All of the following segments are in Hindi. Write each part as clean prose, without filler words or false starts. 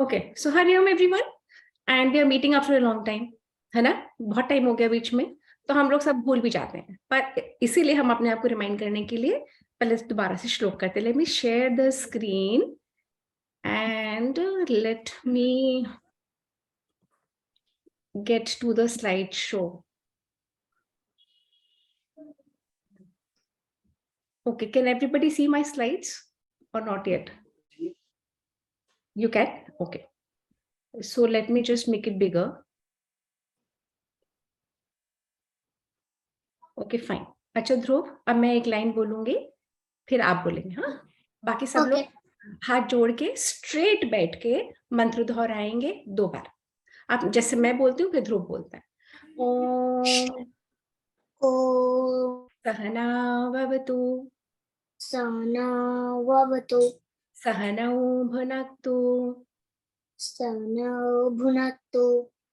ओके, सो हरिओम everyone and we are meeting after a long time, है ना। बहुत टाइम हो गया बीच में, तो हम लोग सब भूल भी जाते हैं, पर इसीलिए हम अपने आप को रिमाइंड करने के लिए पहले दोबारा से श्लोक करते हैं। Let me share the screen and let me get to the slide show. Okay, can everybody see my slides or not yet? You can? Okay. So let me just make it bigger. Okay fine. अच्छा ध्रुव, अब मैं एक लाइन बोलूंगी, फिर आप बोलेंगे. हाँ, बाकी सब लोग हाथ जोड़ के स्ट्रेट बैठ के मंत्र दोहराएंगे 2 बार. आप जैसे मैं बोलती हूँ फिर ध्रुव बोलता है. ओम सहना भवतु सहना भवतु सहनौ भुनक्तु सहनौ भुनक्तु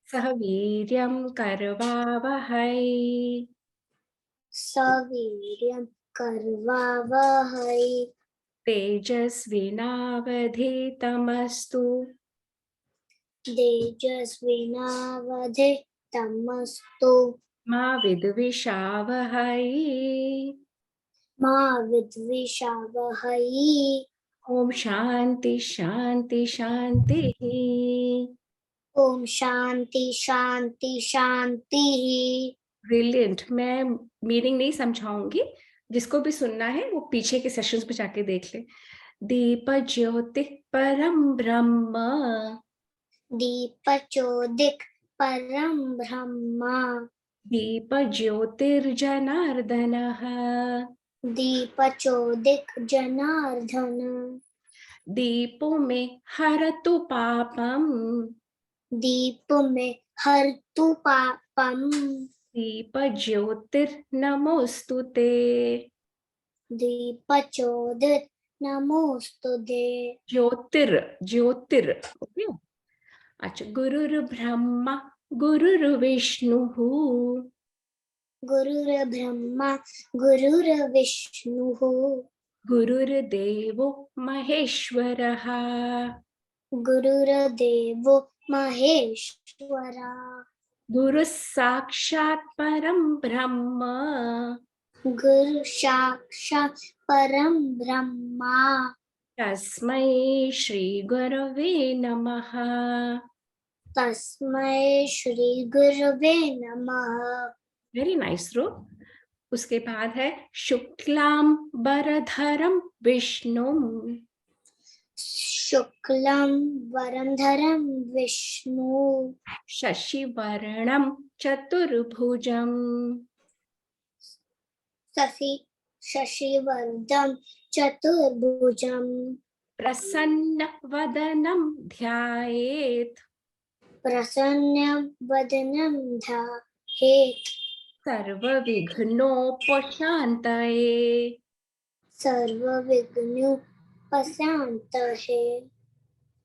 सह वीर्यं करवावहै सवीर्यं करवावहै तेजस्विनावधीतमस्तु तेजस्विनावधीतमस्तु मा विद्विषावहै मा विद्विषावहै. ओम शांति शांति शांति. ओम शांति शांति शांति. ब्रिलियंट. मैं मीनिंग नहीं समझाऊंगी, जिसको भी सुनना है वो पीछे के सेशंस पे जाके देख ले. दीप ज्योति परम ब्रह्म दीप चोदिक परम ब्रह्म दीप ज्योतिर्जनार्दनः दीप चोदिक जनार्दन दीपो में हरतु पापम दीप में हरतु पापम दीप ज्योतिर्नमोस्तुते दीप चोदित नमोस्तुते. ज्योतिर ज्योतिर. ओके. अच्छा. गुरुर्ब्रह्मा गुरुर्विष्णुः गुरुर्ब्रह्मा गुरुर्विष्णुः गुरुर्देवो महेश्वरः गुरुर्देवो महेश्वरा गुरुः साक्षात् परं ब्रह्म गुरु साक्षात् परम ब्रह्मा तस्मै श्री गुरवे नमः. तस्मै श्री गुरवे नमः. वेरी नाइस रो. उसके बाद है शुक्लां वरधरं विष्णुं शुक्लं वरधरं विष्णु शशिवर्णं चतुर्भुजं शशिवर्धं चतुर्भुजं प्रसन्नवदनं ध्यायेत् प्रसन्नं वदनं ध्यायेत् सर्वविघ्नोपशान्तये सर्वविघ्नोपशान्तये.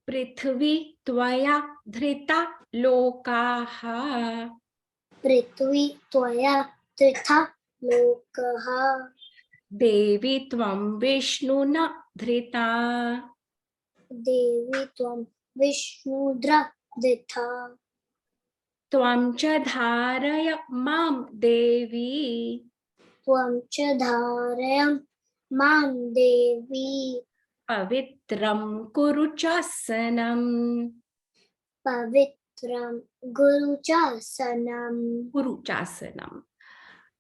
पृथ्वी त्वया धृता लोकाः पृथ्वी त्वया धृता लोकः देवी त्वं विष्णुना धृता देवी त्वं विष्णुधृता त्वं च धारय मां देवी त्वं च धारय मां देवी पवित्रं कुरु चासनम् पवित्रं गुरुचासनम्.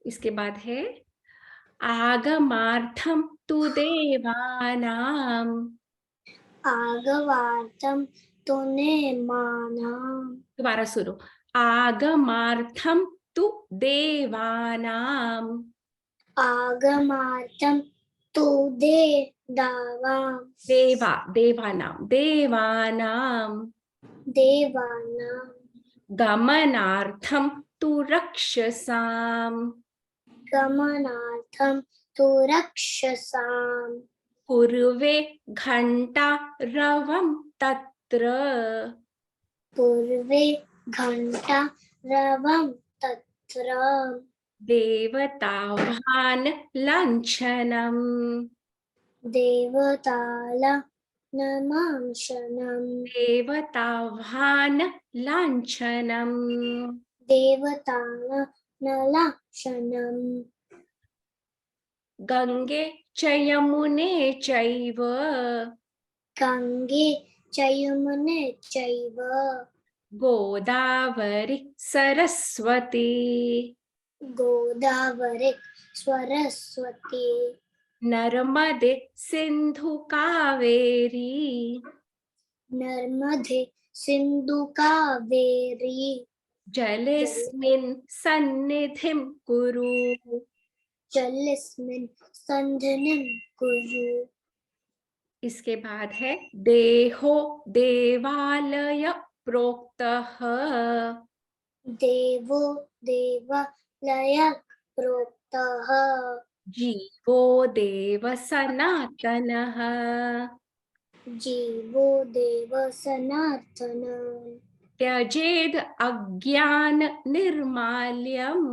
इसके बाद है आगमार्थं तु देवानां आगवार्थं तु नेमानां दोबारा सुनो. आगमार्थं तु देवानां आगमार्थं तु देवानां गमनार्थं तु रक्षसां गमनार्थं तु रक्षसां पूर्वे घण्टारवं तत्र पूर्वे घण्टारवं तत्र देवताभान लाञ्छनम् देवताल नमांशनम् देवताभान लाञ्छनम् देवतानलाक्षणम् गंगे च यमुने चैव गंगे च यमुने चैव गोदावरी सरस्वती गोदावरी सरस्वती नर्मदे सिंधु कावेरी नर्मदे सिंधु कावेरी जलेस्मिन् सन्निधिं कुरु जलेस्मिन् सन्निधिं कुरु। इसके बाद है देहो देवालय प्रोक्तः देवो देवालय प्रोक्तः जीवो देव सनातनः जीवो देव सनातनः त्यजेद अज्ञान निर्माल्यम्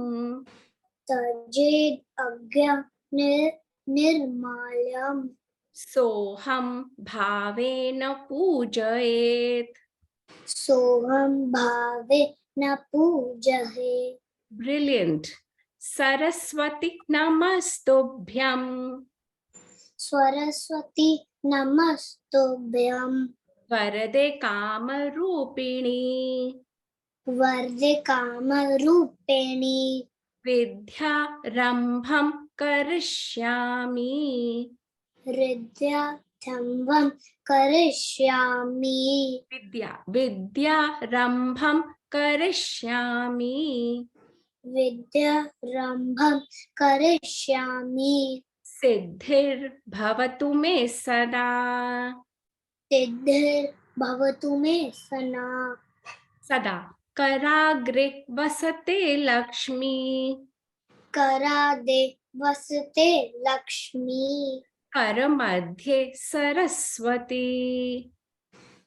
त्यजेद अज्ञान निर्माल्यम् सोहम भावेन पूजयेत् सोहम भावे न पूजहे। ब्रिलियंट सरस्वती नमस्तुभ्यं सरस्वती नमस्तुभ्यं वरदे कामरूपिणी वरदे कामरूपिणी विद्यारंभं करिष्यामि विद्यारम्भं करिष्यामि विद्यारंभं करिष्यामि विद्यारम्भं करिष्यामि सिद्धिर्भवतु मे सदा सिद्धिर्भवतु मे सदा सदा कराग्रे वसते लक्ष्मी करादे वसते लक्ष्मी करमध्ये सरस्वती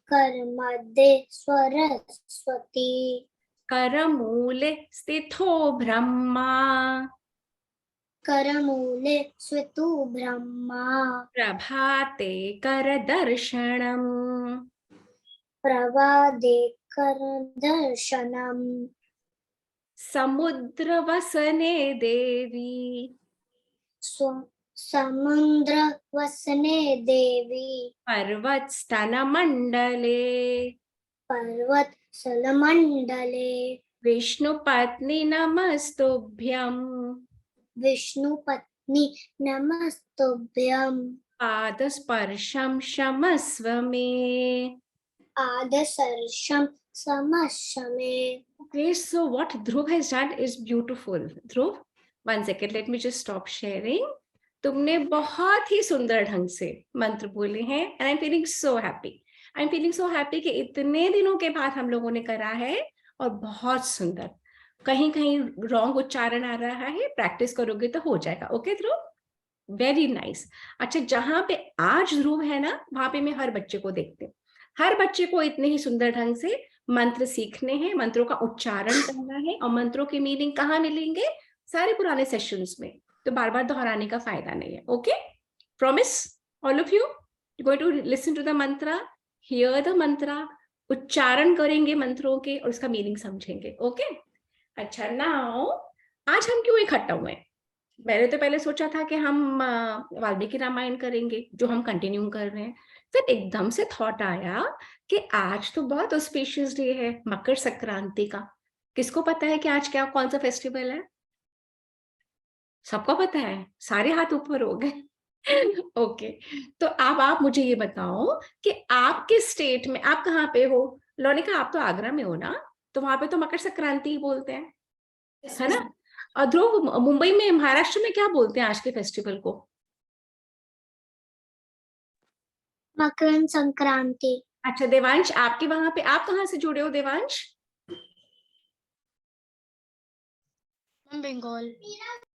करमध्ये सरस्वती करमूले स्थितो ब्रह्मा करमूले स्थितो ब्रह्मा प्रभाते करदर्शनम् प्रभाते करदर्शनम् समुद्रवसने देवी समुद्रवसने देवी पर्वतस्तनमण्डले पर्वतस्थलमण्डले विष्णुपत्नी नमस्तुभ्यं विष्णुपत्नी नमस्तुभ्यं पादस्पर्शं क्षमस्व मे आदर्शं समशमे। Okay, so what Dhruv has done is beautiful. Dhruv, 1 second, let me just stop sharing. तुमने बहुत ही सुंदर ढंग से मंत्र बोले हैं and I am feeling so happy. I am feeling so happy कि इतने दिनों के बाद हम लोगों ने करा है और बहुत सुंदर। कहीं कहीं रॉन्ग उच्चारण आ रहा है, प्रैक्टिस करोगे तो हो जाएगा। ओके ध्रुव, वेरी नाइस। अच्छा, जहां पे आज ध्रुव है ना, वहां पे मैं हर बच्चे को देखती हूँ। हर बच्चे को इतने ही सुंदर ढंग से मंत्र सीखने हैं, मंत्रों का उच्चारण करना है और मंत्रों की मीनिंग कहाँ मिलेंगे? सारे पुराने सेशंस में, तो बार बार दोहराने का फायदा नहीं है। Okay, promise all of you going to listen to the mantra, hear the mantra, उच्चारण करेंगे मंत्रों के और उसका मीनिंग समझेंगे। ओके, अच्छा, नाउ आज हम क्यों इकट्ठा हुए? मैंने तो पहले सोचा था कि हम वाल्मीकि रामायण करेंगे, जो हम कंटिन्यू कर रहे हैं। फिर एकदम से थॉट आया कि आज तो बहुत ऑस्पिशियस डे है, मकर संक्रांति का। किसको पता है कि आज क्या कौन सा फेस्टिवल है? सबको पता है, सारे हाथ ऊपर हो गए। ओके, तो अब आप मुझे ये बताओ कि आपके स्टेट में आप कहाँ पे हो? लोनिका, आप तो आगरा में हो ना, तो वहां पे तो मकर संक्रांति ही बोलते हैं, है ना? और ध्रुव, मुंबई में, महाराष्ट्र में क्या बोलते हैं आज के फेस्टिवल को? मकर संक्रांति। अच्छा देवांश, आपके वहां पे, आप कहाँ से जुड़े हो देवांश? बंगाल।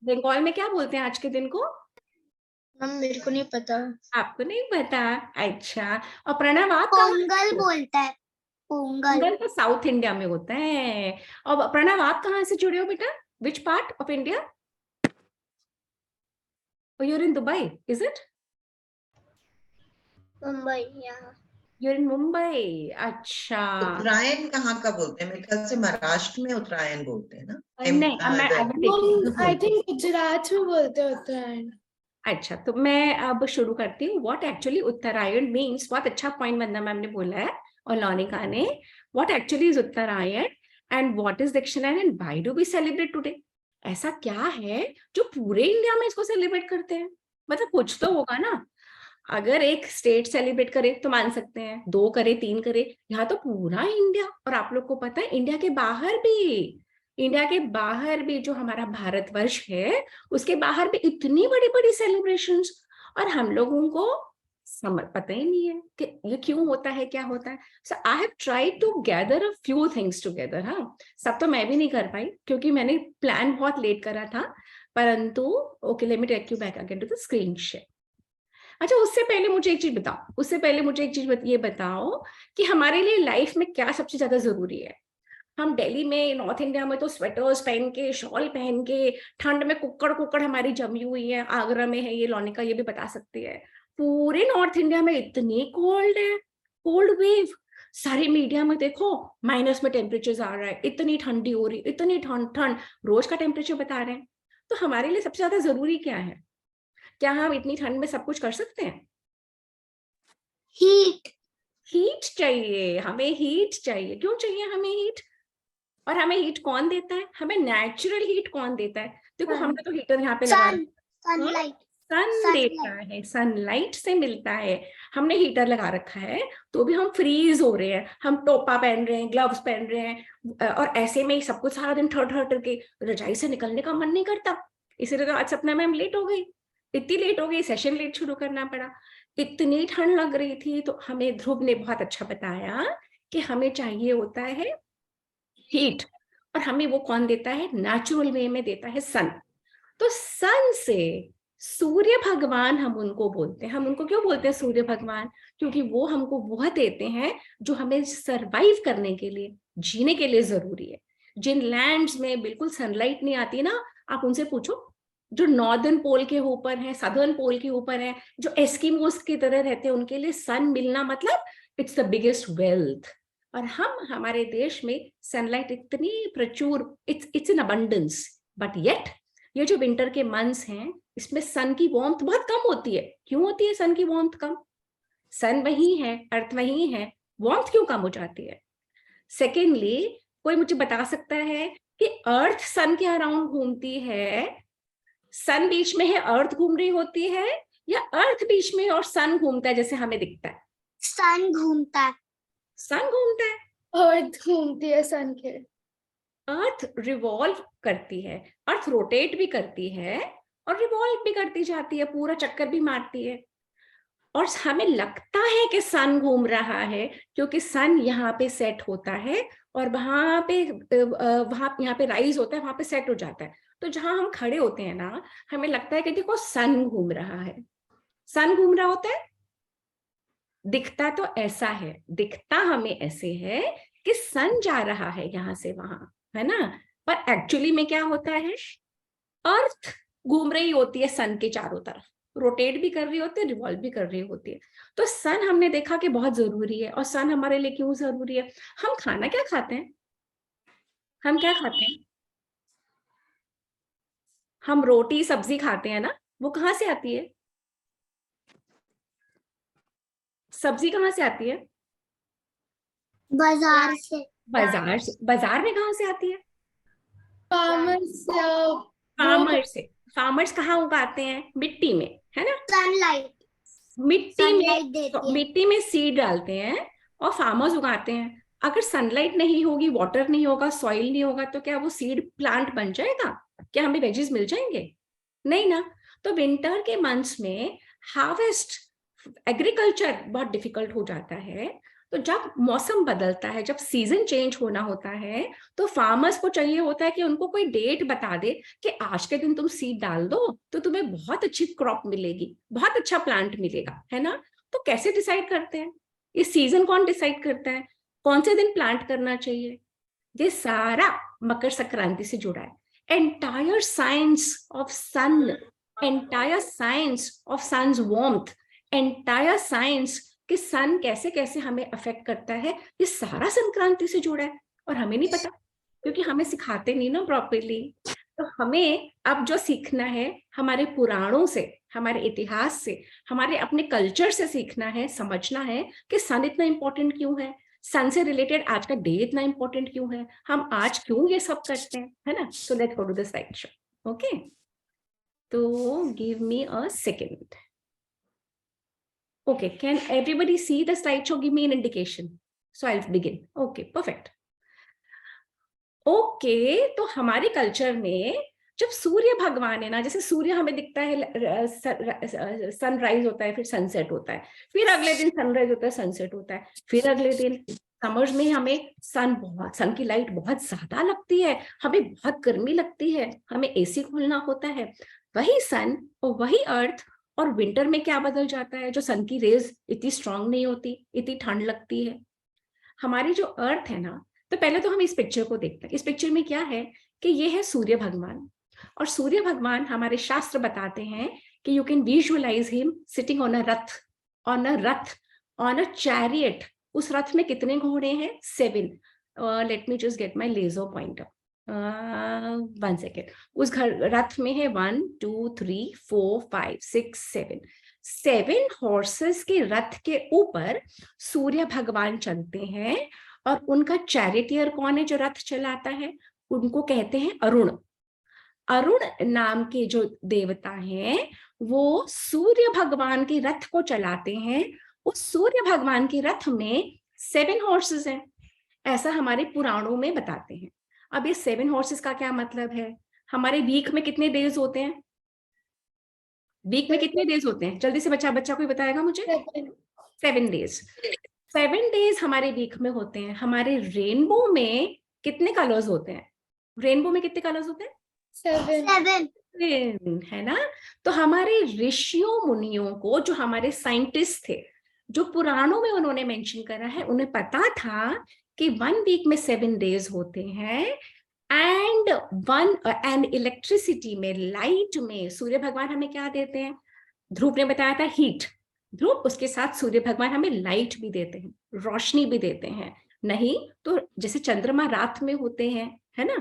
बंगाल में क्या बोलते हैं आज के दिन को? मेरे को नहीं पता। आपको नहीं पता? अच्छा, और प्रणव आप कहाँ? पोंगल बोलता है, पोंगल। पोंगल तो साउथ इंडिया में होता है। और प्रणव, आप कहाँ से जुड़े हो बेटा? Which part of India? You are in Dubai, is it? Mumbai यहाँ You're in Mumbai. अच्छा। उत्तरायण कहाँ का बोलते हैं? मेरे ख्याल से महाराष्ट्र में उत्तरायण बोलते हैं ना? नहीं, मैं आई थिंक गुजरात में बोलते हैं उत्तरायण। अच्छा, तो मैं अब शुरू करती हूँ। व्हाट एक्चुअली उत्तरायण मीन्स, बहुत अच्छा पॉइंट वंदना मैम ने बोला है और लौनिका ने। What actually is Uttarayan and what is Dakshinayan and why do we celebrate today? ऐसा क्या है जो पूरे इंडिया में इसको सेलिब्रेट करते हैं? मतलब कुछ तो होगा ना। अगर एक स्टेट सेलिब्रेट करे तो मान सकते हैं, 2 करे, 3 करे, यहाँ तो पूरा इंडिया। और आप लोग को पता है इंडिया के बाहर भी जो हमारा भारतवर्ष है उसके बाहर भी इतनी बड़ी बड़ी सेलिब्रेशंस, और हम लोगों को समझ पता ही नहीं है कि ये क्यों होता है, क्या होता है। So I have tried to gather a few things together. हाँ, सब तो मैं भी नहीं कर पाई क्योंकि मैंने प्लान बहुत लेट करा था, परंतु okay, let me take you back again to the screen share. अच्छा, उससे पहले मुझे एक चीज ये बताओ कि हमारे लिए लाइफ में क्या सबसे ज्यादा जरूरी है। हम दिल्ली में, नॉर्थ इंडिया में तो स्वेटर्स पहन के, शॉल पहन के, ठंड में कुक्कड़ हमारी जमी हुई है। आगरा में है ये, लौनिका ये भी बता सकती है। पूरे नॉर्थ इंडिया में इतनी कोल्ड है, कोल्ड वेव। सारे मीडिया में देखो माइनस में टेम्परेचर आ रहा है, इतनी ठंडी हो रही, इतनी ठंड रोज का टेम्परेचर बता रहे हैं। तो हमारे लिए सबसे ज्यादा जरूरी क्या है? क्या हम इतनी ठंड में सब कुछ कर सकते हैं? हीट चाहिए हमें, हीट चाहिए। क्यों चाहिए हमें हीट? और हमें हीट कौन देता है? हमें नेचुरल हीट कौन देता है? देखो हमने तो हीटर यहाँ पे लगा, सनलाइट सन देता है, सनलाइट से मिलता है। हमने हीटर लगा रखा है तो भी हम फ्रीज हो रहे हैं, हम टोपा पहन रहे हैं, ग्लव्स पहन रहे हैं, और ऐसे में सब कुछ सारा दिन ठर ठर करके रजाई से निकलने का मन नहीं करता। इसीलिए तो आज सपना मैम लेट हो गई, इतनी लेट हो गई, सेशन लेट शुरू करना पड़ा। इतनी ठंड लग रही थी तो हमें ध्रुव ने बहुत अच्छा बताया कि हमें चाहिए होता है हीट, और हमें वो कौन देता है? नेचुरल वे में देता है सन। तो सन से सूर्य भगवान हम उनको बोलते हैं। हम उनको क्यों बोलते हैं सूर्य भगवान? क्योंकि वो हमको वह देते हैं जो हमें सरवाइव करने के लिए, जीने के लिए जरूरी है। जिन लैंड्स में बिल्कुल सनलाइट नहीं आती ना, आप उनसे पूछो, जो नॉर्दर्न पोल के ऊपर है, सदर्न पोल के ऊपर है, जो एस्किमोस की तरह रहते हैं, उनके लिए सन मिलना मतलब इट्स द बिगेस्ट वेल्थ। और हम, हमारे देश में सनलाइट इतनी प्रचुर, it's in abundance, but yet ये जो विंटर के मंथ्स हैं इसमें सन की वार्मथ बहुत कम होती है। क्यों होती है सन की वार्मथ कम? सन वही है, अर्थ वही है, वार्मथ क्यों कम हो जाती है? सेकेंडली, कोई मुझे बता सकता है कि अर्थ सन के अराउंड घूमती है, सन बीच में है, अर्थ घूम रही होती है, या अर्थ बीच में और सन घूमता है जैसे हमें दिखता है? सन घूमता है, सन घूमता है, अर्थ घूमती है सन के। अर्थ रिवॉल्व करती है, अर्थ रोटेट भी करती है और रिवॉल्व भी करती जाती है, पूरा चक्कर भी मारती है। और हमें लगता है कि सन घूम रहा है क्योंकि सन यहाँ पे सेट होता है और वहां पे यहाँ पे राइज होता है, वहां पे सेट हो जाता है। तो जहां हम खड़े होते हैं ना, हमें लगता है कि देखो सन घूम रहा है, सन घूम रहा होता है। दिखता तो ऐसा है, दिखता हमें ऐसे है कि सन जा रहा है यहाँ से वहां, है ना? पर एक्चुअली में क्या होता है? अर्थ घूम रही होती है सन के चारों तरफ, रोटेट भी कर रही होती है, रिवॉल्व भी कर रही होती है। तो सन हमने देखा कि बहुत जरूरी है। और सन हमारे लिए क्यों जरूरी है? हम खाना क्या खाते हैं? हम क्या खाते हैं? हम रोटी सब्जी खाते हैं ना, वो कहाँ से आती है? सब्जी कहाँ से आती है? बाजार से। बाजार से। बाजार में कहाँ से आती है? फार्मर्स से। फार्मर्स कहाँ उगाते हैं? मिट्टी में, है ना? सनलाइट मिट्टी में सीड डालते हैं और फार्मर्स उगाते हैं। अगर सनलाइट नहीं होगी, वाटर नहीं होगा, सॉइल नहीं होगा, तो क्या वो सीड प्लांट बन जाएगा? क्या हमें वेजेस मिल जाएंगे? नहीं ना। तो विंटर के मंथ्स में हार्वेस्ट, एग्रीकल्चर बहुत डिफिकल्ट हो जाता है। तो जब मौसम बदलता है, जब सीजन चेंज होना होता है, तो फार्मर्स को चाहिए होता है कि उनको कोई डेट बता दे कि आज के दिन तुम सीड डाल दो तो तुम्हें बहुत अच्छी क्रॉप मिलेगी, बहुत अच्छा प्लांट मिलेगा, है ना? तो कैसे डिसाइड करते हैं? ये सीजन कौन डिसाइड करता है? कौन से दिन प्लांट करना चाहिए? ये सारा मकर संक्रांति से जुड़ा है। Entire science of sun, entire science of sun's warmth, entire science कि सन कैसे कैसे हमें अफेक्ट करता है, ये सारा संक्रांति से जुड़ा है और हमें नहीं पता, क्योंकि हमें सिखाते नहीं ना प्रॉपरली। तो हमें अब जो सीखना है हमारे पुराणों से, हमारे इतिहास से, हमारे अपने कल्चर से सीखना है, समझना है कि सन इतना इंपॉर्टेंट क्यों है, सन से रिलेटेड आज का डे इतना इंपॉर्टेंट क्यों है, हम आज क्यों ये सब करते हैं, है ना। So let's go to the slide show. Okay, तो give me a second. Okay, can everybody see the slideshow? Give me an indication. So I'll begin. Okay, perfect. Okay, तो हमारे कल्चर में जब सूर्य भगवान है ना, जैसे सूर्य हमें दिखता है, सनराइज होता है, फिर सनसेट होता है, फिर अगले दिन सनराइज होता है, सनसेट होता है, फिर अगले दिन समर्स में हमें सन की लाइट बहुत ज्यादा लगती है, हमें बहुत गर्मी लगती है, हमें एसी खोलना होता है। वही सन और वही अर्थ, और विंटर में क्या बदल जाता है, जो सन की रेज इतनी स्ट्रांग नहीं होती, इतनी ठंड लगती है। हमारी जो अर्थ है ना, तो पहले तो हम इस पिक्चर को देखते हैं। इस पिक्चर में क्या है कि ये है सूर्य भगवान, और सूर्य भगवान हमारे शास्त्र बताते हैं कि you can visualise him sitting on a rath, on a chariot. उस रथ में कितने घोड़े हैं? 7। Let me just get my laser pointer, 1 second. उस रथ में है 1 2 3 4 5 6 7 हॉर्सेस के रथ के ऊपर सूर्य भगवान चलते हैं, और उनका चैरिटियर कौन है जो रथ चलाता है? उनको कहते हैं अरुण। अरुण नाम के जो देवता हैं वो सूर्य भगवान के रथ को चलाते हैं। उस सूर्य भगवान के रथ में 7 हॉर्सेस हैं, ऐसा हमारे पुराणों में बताते हैं। अब ये 7 हॉर्सेस का क्या मतलब है? हमारे वीक में कितने डेज होते हैं? वीक में कितने डेज होते हैं? जल्दी से बच्चा कोई बताएगा मुझे? 7 डेज। 7 डेज हमारे वीक में होते हैं। हमारे रेनबो में कितने कलर्स होते हैं? रेनबो में कितने कलर्स होते हैं? 7 है ना। तो हमारे ऋषियों मुनियों को, जो हमारे साइंटिस्ट थे, जो पुराणों में उन्होंने मेंशन करा है, उन्हें पता था कि 1 वीक में 7 डेज होते हैं। एंड इलेक्ट्रिसिटी में, लाइट में सूर्य भगवान हमें क्या देते हैं? ध्रुव ने बताया था हीट। ध्रुव, उसके साथ सूर्य भगवान हमें लाइट भी देते हैं, रोशनी भी देते हैं। नहीं तो जैसे चंद्रमा रात में होते हैं, है ना,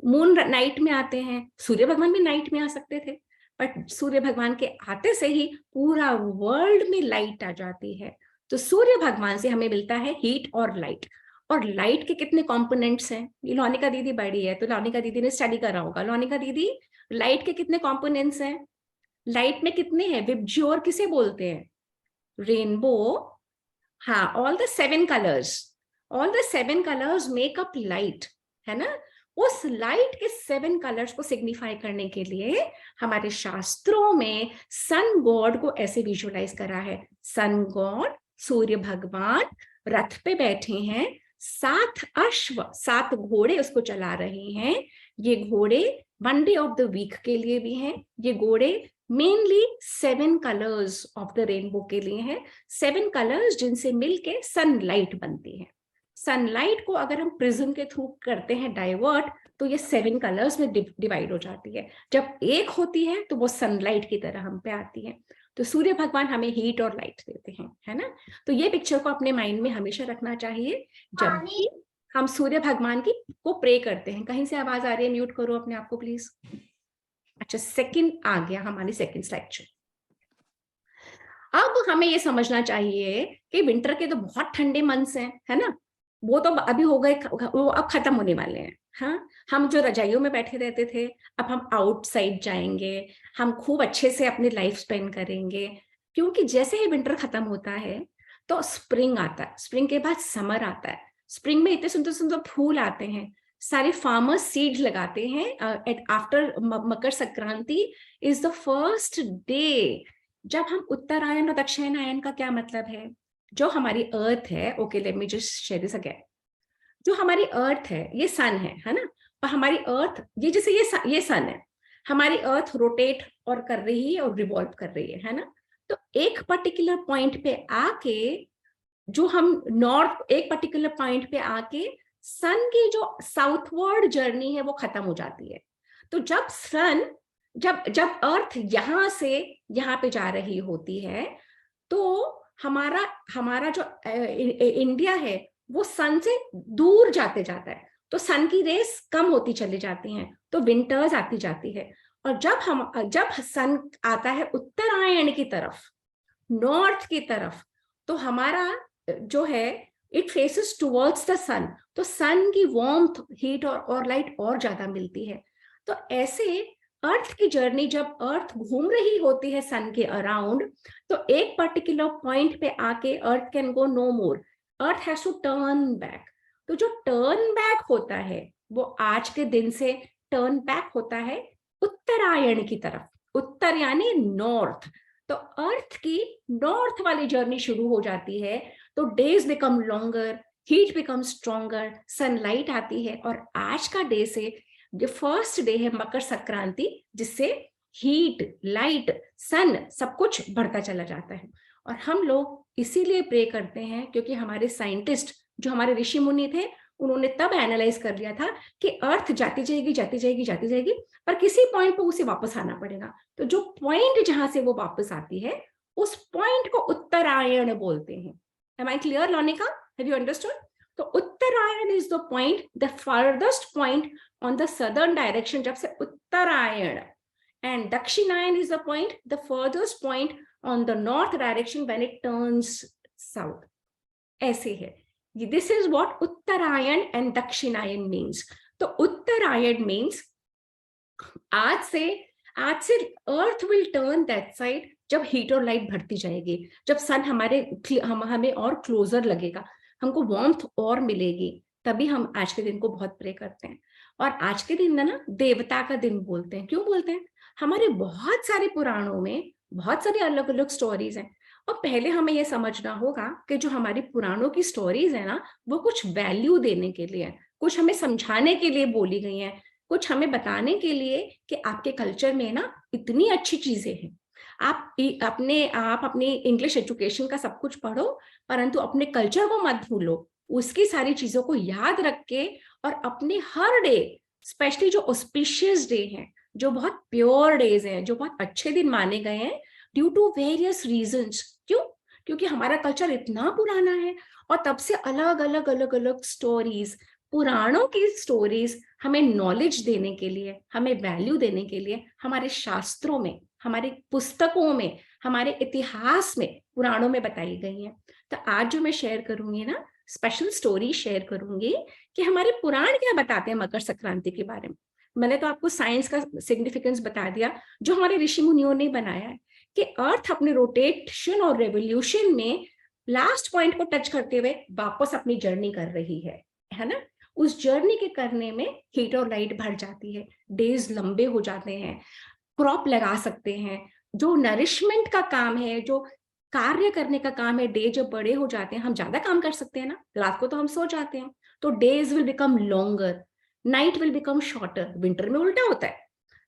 मून नाइट में आते हैं, सूर्य भगवान भी नाइट में आ सकते थे, बट सूर्य भगवान के आते से ही पूरा वर्ल्ड में लाइट आ जाती है। तो सूर्य भगवान से हमें मिलता है हीट और लाइट। और लाइट के कितने कंपोनेंट्स हैं? ये लोनिका दीदी बड़ी है तो लोनिका दीदी ने स्टडी करा होगा। लोनिका दीदी, लाइट के कितने कंपोनेंट्स हैं? लाइट में कितने हैं? विबज्योर किसे बोलते हैं? रेनबो। हाँ, all the 7 colours make up light, है ना। उस लाइट के 7 कलर्स को सिग्निफाई करने के लिए हमारे शास्त्रों में सन गॉड को ऐसे विजुअलाइज करा है। सन गॉड, सूर्य भगवान रथ पे बैठे हैं, 7 अश्व, 7 घोड़े उसको चला रहे हैं। ये घोड़े 1 डे ऑफ द वीक के लिए भी हैं। ये घोड़े mainly 7 colours of the rainbow के लिए हैं। 7 कलर्स जिनसे मिलके सनलाइट बनती है। सनलाइट को अगर हम प्रिज्म के थ्रू करते हैं डाइवर्ट, तो ये 7 कलर्स में डिवाइड हो जाती है। जब एक होती है तो वो सनलाइट की तरह हम पे आती है। तो सूर्य भगवान हमें हीट और लाइट देते हैं, है ना। तो ये पिक्चर को अपने माइंड में हमेशा रखना चाहिए जब भी हम सूर्य भगवान की को प्रे करते हैं। कहीं से आवाज आ रही है? म्यूट करो अपने आप को प्लीज। अच्छा, सेकंड आ गया हमारी सेकंड स्लाइड। अब हमें ये समझना चाहिए कि विंटर के तो बहुत ठंडे मंथ्स हैं, है ना, वो तो अभी हो गए, वो अब खत्म होने वाले हैं। हाँ, हम जो रजाइयों में बैठे रहते थे, अब हम आउटसाइड जाएंगे, हम खूब अच्छे से अपनी लाइफ स्पेंड करेंगे, क्योंकि जैसे ही विंटर खत्म होता है तो स्प्रिंग आता है, स्प्रिंग के बाद समर आता है। स्प्रिंग में इतने सुंदर सुंदर फूल आते हैं, सारे फार्मर्स सीड्स लगाते हैं। After Makar Sankranti is the first day जब हम उत्तरायण और दक्षिणायन का क्या मतलब है? जो हमारी अर्थ है, okay let me just share this again. जो हमारी अर्थ है, ये सन है ना, और हमारी अर्थ ये जैसे ये सन है, हमारी अर्थ रोटेट और कर रही है और रिवॉल्व कर रही है ना। तो एक पर्टिकुलर पॉइंट पे आके, जो हम नॉर्थ, एक पर्टिकुलर पॉइंट पे आके सन की जो साउथवर्ड जर्नी है वो खत्म हो जाती है। तो जब सन, जब अर्थ यहां से यहां पे जा रही होती है, तो हमारा जो इंडिया है वो सन से दूर जाते जाता है, तो सन की रेस कम होती चली जाती हैं, तो विंटर्स आती जाती है। और जब सन आता है उत्तरायण की तरफ, नॉर्थ की तरफ, तो हमारा जो है इट फेसेस टुवर्ड्स द सन, तो सन की वार्मथ, हीट और लाइट और ज्यादा मिलती है। तो ऐसे अर्थ की जर्नी, जब अर्थ घूम रही होती है सन के अराउंड, तो एक पर्टिकुलर पॉइंट पे आके earth can go no more, earth has to turn back. तो जो टर्न बैक होता है वो आज के दिन से टर्न बैक होता है उत्तरायण की तरफ, उत्तर यानी नॉर्थ। तो अर्थ की नॉर्थ वाली जर्नी शुरू हो जाती है, तो days become longer, heat become stronger, sunlight आती है। और आज का डे से जो फर्स्ट डे है मकर संक्रांति, जिससे हीट, लाइट, सन सब कुछ बढ़ता चला जाता है। और हम लोग इसीलिए प्रे करते हैं क्योंकि हमारे साइंटिस्ट, जो हमारे ऋषि मुनि थे, उन्होंने तब एनालाइज कर लिया था कि अर्थ जाती जाएगी जाती जाएगी जाती जाएगी, पर किसी पॉइंट पर उसे वापस आना पड़ेगा। तो जो पॉइंट जहां से वो वापस आती है, उस पॉइंट को उत्तरायण बोलते हैं। Am I clear, Lonika? Have you understood? तो उत्तरायण is the point, the farthest point on the southern direction, जब से उत्तरायण, and दक्षिणायन is the point, the furthest point on the north direction when it turns south. ऐसे है। This is what Uttarayan and दक्षिणायन means. तो उत्तरायण means आज से earth will turn that side जब हीट और लाइट बढ़ती जाएगी, जब सन हमें और क्लोजर लगेगा, हमको वार्मथ और मिलेगी, तभी हम आज के दिन को बहुत प्रे करते हैं। और आज के दिन ना देवता का दिन बोलते हैं। क्यों बोलते हैं? हमारे बहुत सारे पुराणों में बहुत सारी अलग अलग स्टोरीज हैं, और पहले हमें यह समझना होगा कि जो हमारी पुराणों की स्टोरीज है ना, वो कुछ वैल्यू देने के लिए, कुछ हमें समझाने के लिए बोली गई हैं, कुछ हमें बताने के लिए कि आपके कल्चर में ना इतनी अच्छी चीजें हैं। आप अपने इंग्लिश एजुकेशन का सब कुछ पढ़ो, परंतु अपने कल्चर को मत भूलो। उसकी सारी चीजों को याद रख के, और अपने हर डे, स्पेशली जो ऑस्पिशियस डे हैं, जो बहुत प्योर डेज हैं, जो बहुत अच्छे दिन माने गए हैं ड्यू टू वेरियस रीजंस। क्यों? क्योंकि हमारा कल्चर इतना पुराना है, और तब से अलग अलग अलग अलग स्टोरीज, पुराणों की स्टोरीज हमें नॉलेज देने के लिए, हमें वैल्यू देने के लिए हमारे शास्त्रों में, हमारे पुस्तकों में, हमारे इतिहास में, पुराणों में बताई गई हैं। तो आज जो मैं शेयर करूंगी ना, स्पेशल स्टोरी शेयर करूंगी कि हमारे पुराण क्या बताते हैं मकर संक्रांति के बारे में। मैंने तो आपको साइंस का सिग्निफिकेंस बता दिया, जो हमारे ऋषि मुनियों ने बनाया है, कि अर्थ अपने रोटेशन और रेवोल्यूशन में लास्ट पॉइंट को टच करते हुए वापस अपनी जर्नी कर रही है ना। उस जर्नी के करने में हीट और लाइट बढ़ जाती है, डेज लंबे हो जाते हैं, क्रॉप लगा सकते हैं, जो नरिशमेंट का काम है, जो कार्य करने का काम है, डे जब बड़े हो जाते हैं हम ज्यादा काम कर सकते हैं ना, रात को तो हम सो जाते हैं, तो days will become longer, night will become shorter. Winter में उल्टा होता है,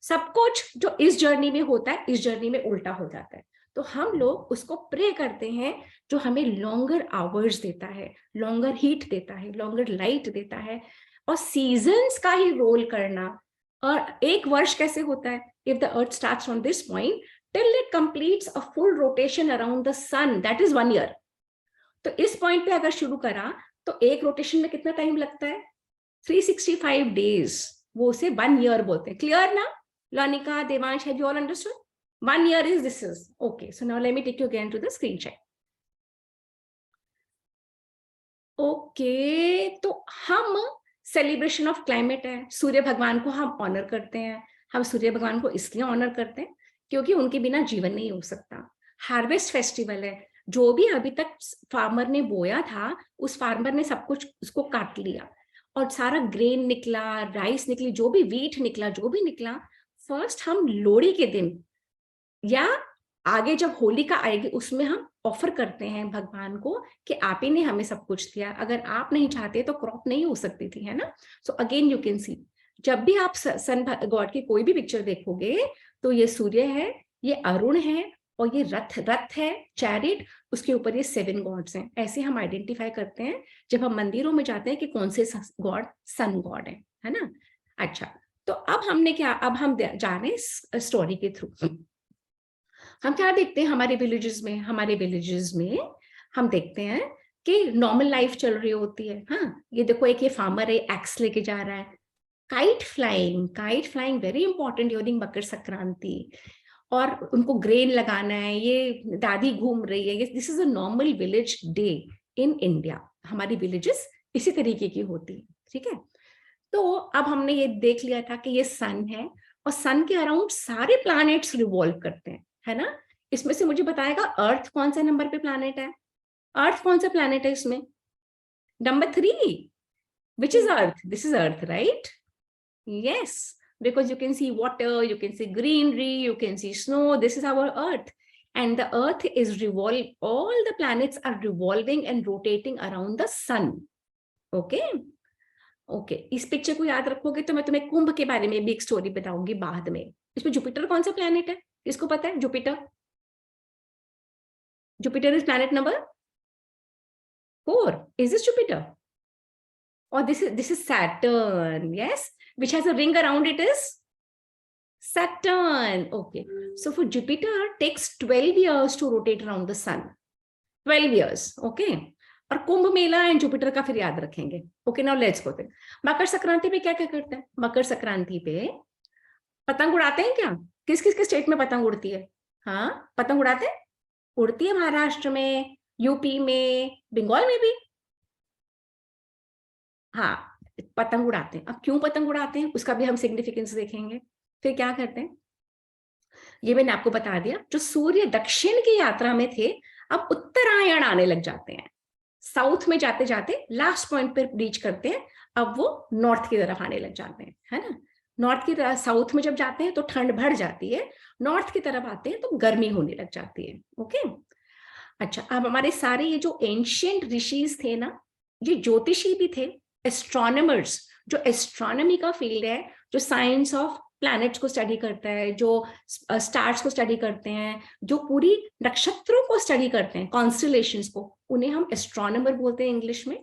सब कुछ जो इस जर्नी में होता है इस जर्नी में उल्टा हो जाता है। तो हम लोग उसको प्रे करते हैं जो हमें लॉन्गर आवर्स देता है, लॉन्गर हीट देता है, लॉन्गर लाइट देता है, और सीजन्स का ही रोल करना। और एक वर्ष कैसे होता है? If the earth starts from this point till it completes a full rotation around the sun, that is 1 year. तो इस पॉइंट पे अगर शुरू करा तो एक रोटेशन में कितना टाइम लगता है? 365 डेज, वो उसे 1 ईयर बोलते हैं। क्लियर ना? Lanika, Devansh, have you all understood? 1 year is this is. Okay, so now let me take you again to the screen share. Okay, तो हम सेलिब्रेशन ऑफ क्लाइमेट है, सूर्य भगवान को हम ऑनर करते हैं। हम सूर्य भगवान को इसलिए ऑनर करते हैं क्योंकि उनके बिना जीवन नहीं हो सकता। हार्वेस्ट फेस्टिवल है, जो भी अभी तक फार्मर ने बोया था, उस फार्मर ने सब कुछ उसको काट लिया, और सारा ग्रेन निकला, राइस निकली, जो भी वीट निकला, जो भी निकला, फर्स्ट हम लोहड़ी के दिन या आगे जब होलिका आएगी उसमें हम ऑफर करते हैं भगवान को कि आप ही ने हमें सब कुछ दिया, अगर आप नहीं चाहते तो क्रॉप नहीं हो सकती थी, है ना। So again you can see, जब भी आप सन गॉड की कोई भी पिक्चर देखोगे तो ये सूर्य है, ये अरुण है, और ये रथ है, चैरिट, उसके ऊपर ये 7 गॉड्स हैं। ऐसे हम आइडेंटिफाई करते हैं जब हम मंदिरों में जाते हैं कि कौन से गॉड सन गॉड है ना। अच्छा, तो अब हमने क्या, अब हम जा रहे हैं स्टोरी के थ्रू। हम क्या देखते हैं हमारे विलेजेस में हम देखते हैं कि नॉर्मल लाइफ चल रही होती है। हाँ, ये देखो एक ये फार्मर है, एक्स लेके जा रहा है। Kite flying very important during Makar Sankranti. और उनको ग्रेन लगाना है, ये दादी घूम रही है। This is a normal village day in India. हमारी विलेजेस इसी तरीके की होती है, ठीक है। तो अब हमने ये देख लिया था कि ये सन है और सन के अराउंड सारे प्लैनेट्स रिवॉल्व करते हैं, है ना। इसमें से मुझे बताएगा अर्थ कौन सा नंबर पे प्लैनेट है? अर्थ कौन सा प्लैनेट है इसमें? Number 3, which is earth? This is earth, right? Yes, because you can see water, you can see greenery, you can see snow. This is our earth, and the earth is all the planets are revolving and rotating around the sun. Okay. Okay, इस पिक्चर को याद रखोगे तो मैं तुम्हें कुंभ के बारे में भी एक स्टोरी बताऊंगी बाद में। इसमें जुपिटर कौन सा प्लैनेट है? इसको पता है? Jupiter is planet number 4. Is this Jupiter? Or this is Saturn? Yes. Which has a ring around it is Saturn. Okay. So for Jupiter takes 12 years to rotate around the sun. 12 years. Okay. और कुंभ मेला एंड जुपिटर का फिर याद रखेंगे। Okay, now let's go. Makar Sankranti पे क्या क्या करते हैं? मकर संक्रांति पे पतंग उड़ाते हैं क्या? किस किस के स्टेट में पतंग उड़ती है? हाँ, पतंग उड़ाते हैं? उड़ती है महाराष्ट्र में, यूपी में, बंगाल में भी। हाँ, पतंग उड़ाते हैं। अब क्यों पतंग उड़ाते हैं उसका भी हम सिग्निफिकेंस देखेंगे। फिर क्या करते हैं ये मैंने आपको बता दिया। जो सूर्य दक्षिण की यात्रा में थे, अब उत्तरायण आने लग जाते हैं। साउथ में जाते जाते लास्ट पॉइंट पर रीच करते हैं, अब वो नॉर्थ की तरफ आने लग जाते हैं, है ना। नॉर्थ की तरफ, साउथ में जब जाते हैं तो ठंड बढ़ जाती है, नॉर्थ की तरफ आते हैं तो गर्मी होने लग जाती है। ओके, अच्छा, अब हमारे सारे ये जो एंशिएंट ऋषिज थे ना, ये ज्योतिषी भी थे, एस्ट्रोनॉमर्स। जो एस्ट्रोनॉमी का फील्ड है, जो साइंस ऑफ प्लैनेट्स को स्टडी करता है, जो स्टार्स को स्टडी करते हैं, जो पूरी नक्षत्रों को स्टडी करते हैं, कॉन्स्टलेशंस को, उन्हें हम एस्ट्रोनॉमर बोलते हैं इंग्लिश में।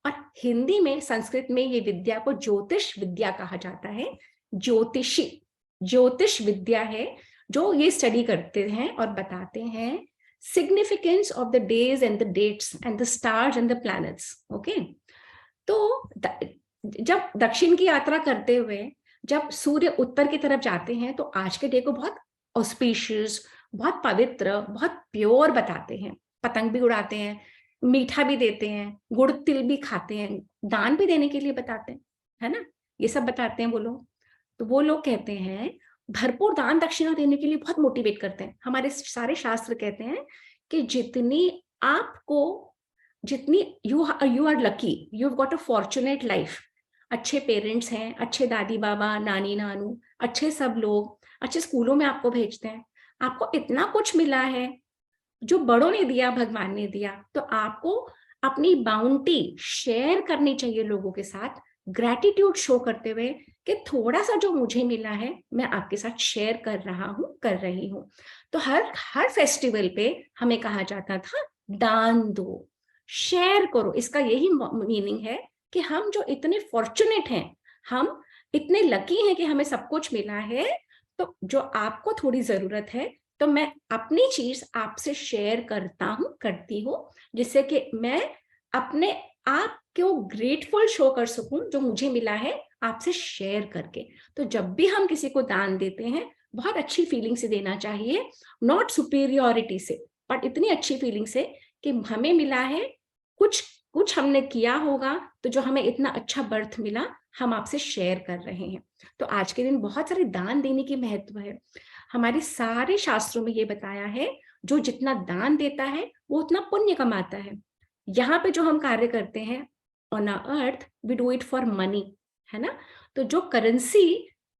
और हिंदी में, संस्कृत में ये विद्या को ज्योतिष विद्या कहा जाता है। ज्योतिषी, ज्योतिष विद्या है जो ये स्टडी करते हैं और बताते हैं significance of the days and the dates and the stars and the planets. Okay, तो जब दक्षिण की यात्रा करते हुए जब सूर्य उत्तर की तरफ जाते हैं तो आज के डे को बहुत ऑस्पिशियस, बहुत पवित्र, बहुत प्योर बताते हैं। पतंग भी उड़ाते हैं, मीठा भी देते हैं, गुड़ तिल भी खाते हैं, दान भी देने के लिए बताते हैं, है ना। ये सब बताते हैं वो लोग। तो वो लोग कहते हैं भरपूर दान दक्षिणा देने के लिए बहुत मोटिवेट करते हैं। हमारे सारे शास्त्र कहते हैं कि जितनी आपको, जितनी you are lucky, you have got a fortunate life, अच्छे पेरेंट्स हैं, अच्छे दादी बाबा, नानी नानू, अच्छे सब लोग, अच्छे स्कूलों में आपको भेजते हैं, आपको इतना कुछ मिला है जो बड़ों ने दिया, भगवान ने दिया, तो आपको अपनी बाउंटी शेयर करनी चाहिए लोगों के साथ, ग्रैटिट्यूड शो करते हुए कि थोड़ा सा जो मुझे मिला है मैं आपके साथ शेयर कर रहा हूँ, कर रही हूँ। तो हर फेस्टिवल पे हमें कहा जाता था दान दो, शेयर करो। इसका यही मीनिंग है कि हम जो इतने फॉर्चुनेट हैं, हम इतने लकी हैं कि हमें सब कुछ मिला है, तो जो आपको थोड़ी जरूरत है तो मैं अपनी चीज आपसे शेयर करता हूँ, करती हूँ, जिससे कि मैं अपने आप को ग्रेटफुल शो कर सकूं जो मुझे मिला है आपसे शेयर करके। तो जब भी हम किसी को दान देते हैं बहुत अच्छी फीलिंग से देना चाहिए, नॉट सुपीरियरिटी से, बट इतनी अच्छी फीलिंग से कि हमें मिला है, कुछ हमने किया होगा, तो जो हमें इतना अच्छा बर्थ मिला हम आपसे शेयर कर रहे हैं। तो आज के दिन बहुत सारे दान देने की महत्व है। हमारे सारे शास्त्रों में ये बताया है जो जितना दान देता है वो उतना पुण्य कमाता है। यहाँ पे जो हम कार्य करते हैं on earth, we do it for money, है ना। तो जो करेंसी,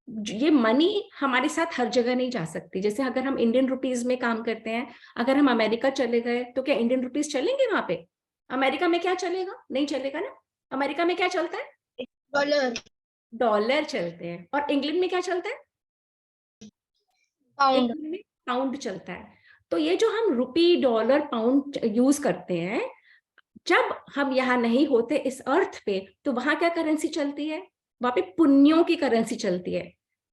ये मनी हमारे साथ हर जगह नहीं जा सकती। जैसे अगर हम इंडियन रुपीज में काम करते हैं, अगर हम अमेरिका चले गए तो क्या इंडियन रुपीज चलेंगे वहां पे? अमेरिका में क्या चलेगा? नहीं चलेगा ना। अमेरिका में क्या चलता है? डॉलर, डॉलर चलते हैं। और इंग्लैंड में क्या चलता है? पाउंड। इंग्लैंड में पाउंड चलता है। तो ये जो हम रुपी, डॉलर, पाउंड यूज करते हैं, जब हम यहाँ नहीं होते इस अर्थ पे, तो वहां क्या करेंसी चलती है? वहां पे पुण्यों की करेंसी चलती है।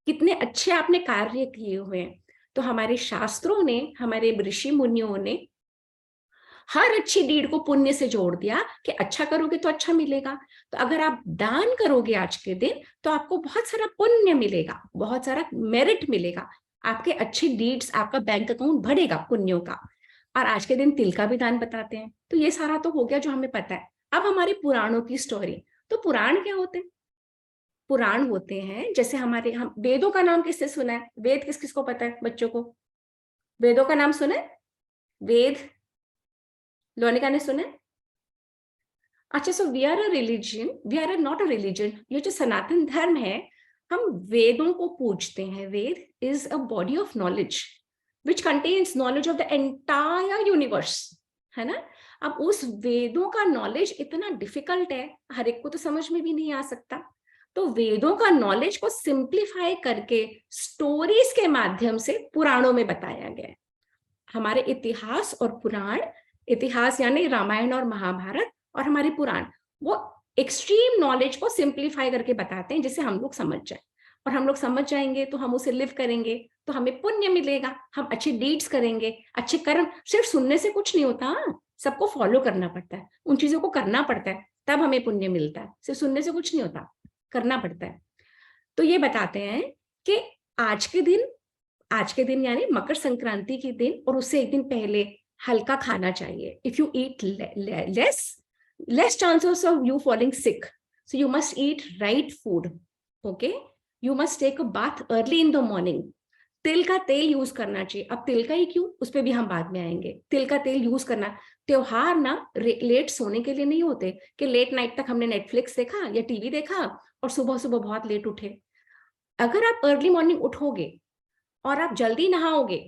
कितने अच्छे आपने कार्य किए हुए हैं। तो हमारे शास्त्रों ने, हमारे ऋषि मुनियों ने हर अच्छी डीड को पुण्य से जोड़ दिया कि अच्छा करोगे तो अच्छा मिलेगा। तो अगर आप दान करोगे आज के दिन तो आपको बहुत सारा पुण्य मिलेगा, बहुत सारा मेरिट मिलेगा, आपके अच्छे डीड्स, आपका बैंक अकाउंट भरेगा पुण्यों का। और आज के दिन तिल का भी दान बताते हैं। तो ये सारा तो हो गया जो हमें पता है। अब हमारे पुराणों की स्टोरी। तो पुराण क्या होते हैं? पुराण होते हैं जैसे हमारे, हम वेदों का नाम किससे सुना है? वेद किस किस को पता है बच्चों को? वेदों का नाम सुना है? वेद लोनिका ने सुना है? अच्छा, so we are a religion, we are not a religion. ये जो सनातन धर्म है, हम वेदों को पूजते हैं। Veda is a body of knowledge which contains knowledge of the entire universe, है ना। अब उस वेदों का नॉलेज इतना डिफिकल्ट है, हर एक को तो समझ में भी नहीं आ सकता। तो वेदों का नॉलेज को सिंप्लीफाई करके स्टोरीज के माध्यम से पुराणों में बताया गया है। हमारे इतिहास और पुराण, इतिहास यानी रामायण और महाभारत, और हमारे पुराण, वो एक्सट्रीम नॉलेज को सिंप्लीफाई करके बताते हैं जिसे हम लोग समझ जाए। और हम लोग समझ जाएंगे तो हम उसे लिव करेंगे तो हमें पुण्य मिलेगा, हम अच्छे डीड्स करेंगे, अच्छे कर्म। सिर्फ सुनने से कुछ नहीं होता, सबको फॉलो करना पड़ता है, उन चीजों को करना पड़ता है, तब हमें पुण्य मिलता है। सिर्फ सुनने से कुछ नहीं होता, करना पड़ता है। तो ये बताते हैं कि आज के दिन यानी मकर संक्रांति के दिन और उससे एक दिन पहले हल्का खाना चाहिए। If you eat less chances of you falling sick, so you must eat right food. Okay, you must take a bath early in the morning. तिल का तेल यूज करना चाहिए। अब तिल का ही क्यों, उस पर भी हम बाद में आएंगे। तिल का तेल यूज करना। त्योहार ना लेट सोने के लिए नहीं होते कि लेट नाइट तक हमने नेटफ्लिक्स देखा या टीवी देखा और सुबह सुबह बहुत लेट उठे। अगर आप अर्ली मॉर्निंग उठोगे और आप जल्दी नहाओगे,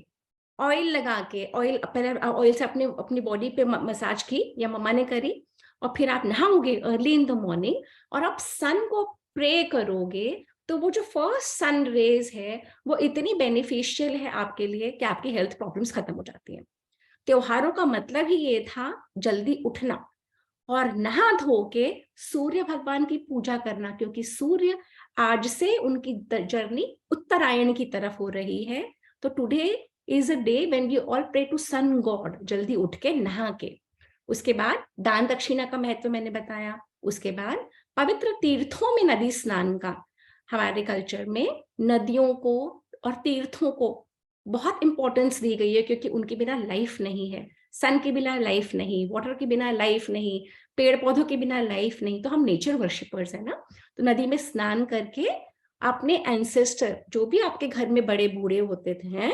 ऑयल लगा के, ऑयल पहले ऑयल से अपने अपनी बॉडी पे मसाज की या मम्मा ने करी, और फिर आप नहाओगे अर्ली इन द मॉर्निंग और आप सन को प्रे करोगे, तो वो जो फर्स्ट सन रेज है वो इतनी बेनिफिशियल है आपके लिए कि आपकी हेल्थ प्रॉब्लम्स खत्म हो जाती हैं। त्योहारों का मतलब ही ये था जल्दी उठना और नहा धो के सूर्य भगवान की पूजा करना, क्योंकि सूर्य आज से उनकी जर्नी उत्तरायण की तरफ हो रही है। तो today is a day when we all pray to sun god, जल्दी उठ के नहा के। उसके बाद दान दक्षिणा का महत्व मैंने बताया। उसके बाद पवित्र तीर्थों में नदी स्नान का, हमारे कल्चर में नदियों को और तीर्थों को बहुत इंपॉर्टेंस दी गई है, क्योंकि उनके बिना लाइफ नहीं है। सन के बिना लाइफ नहीं, वाटर के बिना लाइफ नहीं, पेड़ पौधों के बिना लाइफ नहीं। तो हम नेचर वर्शिपर्स है ना। तो नदी में स्नान करके अपने एंसेस्टर, जो भी आपके घर में बड़े बूढ़े होते थे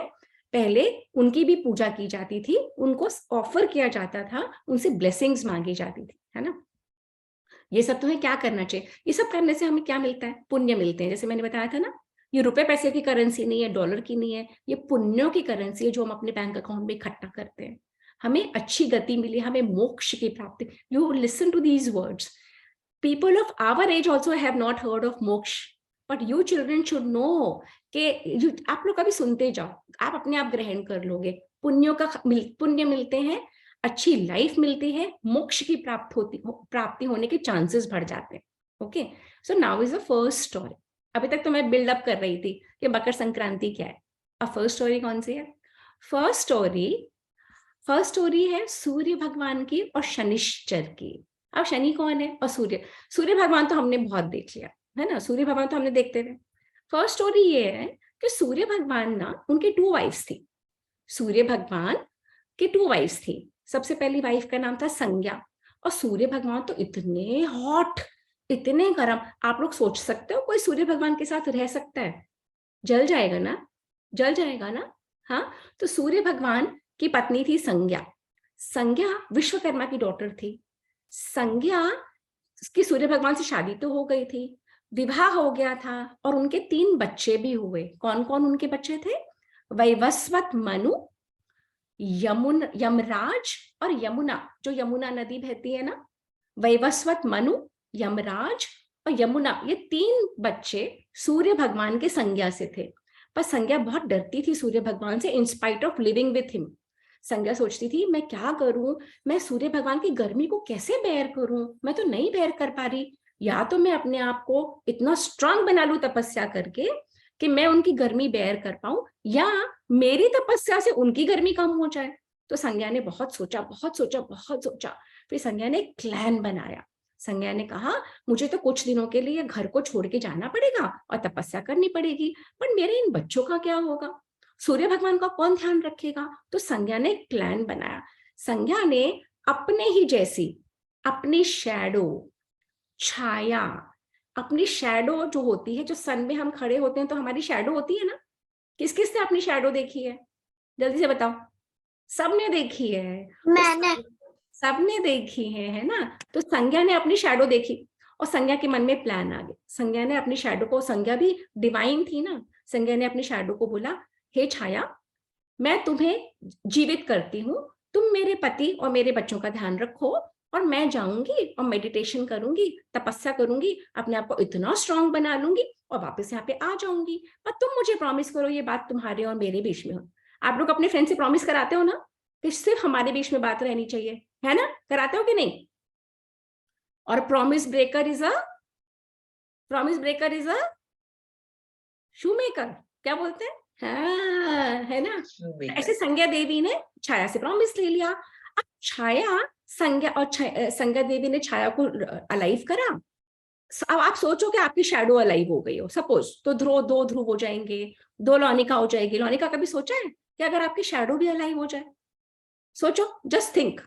पहले, उनकी भी पूजा की जाती थी, उनको ऑफर किया जाता था, उनसे ब्लेसिंग्स मांगी जाती थी, है ना। ये सब तो है, क्या करना चाहिए? ये सब करने से हमें क्या मिलता है? पुण्य मिलते हैं। जैसे मैंने बताया था ना, ये रुपए पैसे की करेंसी नहीं है, डॉलर की नहीं है, ये पुण्यों की करेंसी है जो हम अपने बैंक अकाउंट में इकट्ठा करते हैं। हमें अच्छी गति मिली, हमें मोक्ष की प्राप्ति। You listen to these words, people of our age also have not heard of moksha, but you children should know कि आप लोग कभी सुनते जाओ, आप अपने आप ग्रहण कर लोगे। पुण्यों का पुण्य मिलते हैं, अच्छी लाइफ मिलती है, मोक्ष की प्राप्ति होने के चांसेस बढ़ जाते हैं। Okay, so now is the first story. अभी तक तो मैं बिल्डअप कर रही थी कि मकर संक्रांति क्या है। अब फर्स्ट स्टोरी कौन सी है? फर्स्ट स्टोरी है सूर्य भगवान की और शनिश्चर की। अब शनि कौन है और सूर्य भगवान तो हमने बहुत देख लिया, है ना। सूर्य भगवान तो हमने देखते थे। फर्स्ट स्टोरी ये है कि सूर्य भगवान ना, उनके 2 वाइफ्स थी। सूर्य भगवान की 2 वाइफ्स थी। सबसे पहली वाइफ का नाम था संज्ञा। और सूर्य भगवान तो इतने हॉट, इतने गर्म, आप लोग सोच सकते हो कोई सूर्य भगवान के साथ रह सकता है? जल जाएगा ना। हाँ, तो सूर्य भगवान की पत्नी थी संज्ञा। संज्ञा विश्वकर्मा की डॉटर थी। संज्ञा की सूर्य भगवान से शादी तो हो गई थी, विवाह हो गया था, और उनके 3 बच्चे भी हुए। कौन कौन उनके बच्चे थे? वैवस्वत मनु, यमराज और यमुना, जो यमुना नदी बहती है ना। वैवस्वत मनु, यमराज और यमुना, ये 3 बच्चे सूर्य भगवान के संज्ञा से थे। पर संज्ञा बहुत डरती थी सूर्य भगवान से, in spite of living with him. संज्ञा सोचती थी मैं क्या करूं, मैं सूर्य भगवान की गर्मी को कैसे बेयर करूं, मैं तो नहीं बेयर कर पा रही। या तो मैं अपने आप को इतना स्ट्रांग बना लूं तपस्या करके कि मैं उनकी गर्मी बेयर कर पाऊं, या मेरी तपस्या से उनकी गर्मी कम हो जाए। तो संज्ञा ने बहुत सोचा, बहुत सोचा, बहुत सोचा। फिर संज्ञा ने एक प्लान बनाया। संज्ञा ने कहा, मुझे तो कुछ दिनों के लिए घर को छोड़ के जाना पड़ेगा और तपस्या करनी पड़ेगी, पर मेरे इन बच्चों का क्या होगा? सूर्य भगवान का कौन ध्यान रखेगा? तो संज्ञा ने एक प्लान बनाया। संज्ञा ने अपने ही जैसी, अपनी शैडो, छाया, अपनी शैडो जो होती है, जो सन में हम खड़े होते हैं तो हमारी शैडो होती है ना, किस किस ने अपनी शैडो देखी है? जल्दी से बताओ। सबने देखी है। मैंने। सबने देखी है ना? तो संज्ञा ने अपनी शैडो देखी और संज्ञा के मन में प्लान आ गया। संज्ञा ने अपनी शैडो को, संज्ञा भी डिवाइन थी ना, संज्ञा ने अपनी शैडो को बोला, हे छाया, मैं तुम्हें जीवित करती हूँ, तुम मेरे पति और मेरे बच्चों का ध्यान रखो और मैं जाऊंगी और मेडिटेशन करूंगी, तपस्या करूंगी, अपने आप को इतना स्ट्रांग बना लूंगी और वापस यहाँ पे आ जाऊंगी। पर तुम मुझे प्रॉमिस करो ये बात तुम्हारे और मेरे बीच में हो। आप लोग अपने फ्रेंड से प्रॉमिस कराते हो ना कि सिर्फ हमारे बीच में बात रहनी चाहिए, है ना? कराते हो कि नहीं? और promise breaker is a shoe maker, क्या बोलते हैं? हाँ, है ना? ऐसे संज्ञा देवी ने छाया से प्रॉमिस ले लिया। अब छाया, संज्ञा और संज्ञा देवी ने छाया को अलाइव करा। अब आप सोचो कि आपकी शैडो अलाइव हो गई हो, सपोज, तो दो ध्रुव हो जाएंगे, 2 लौनिका हो जाएगी। लौनिका कभी सोचा है कि अगर आपकी शैडो भी अलाइव हो जाए? सोचो, जस्ट थिंक।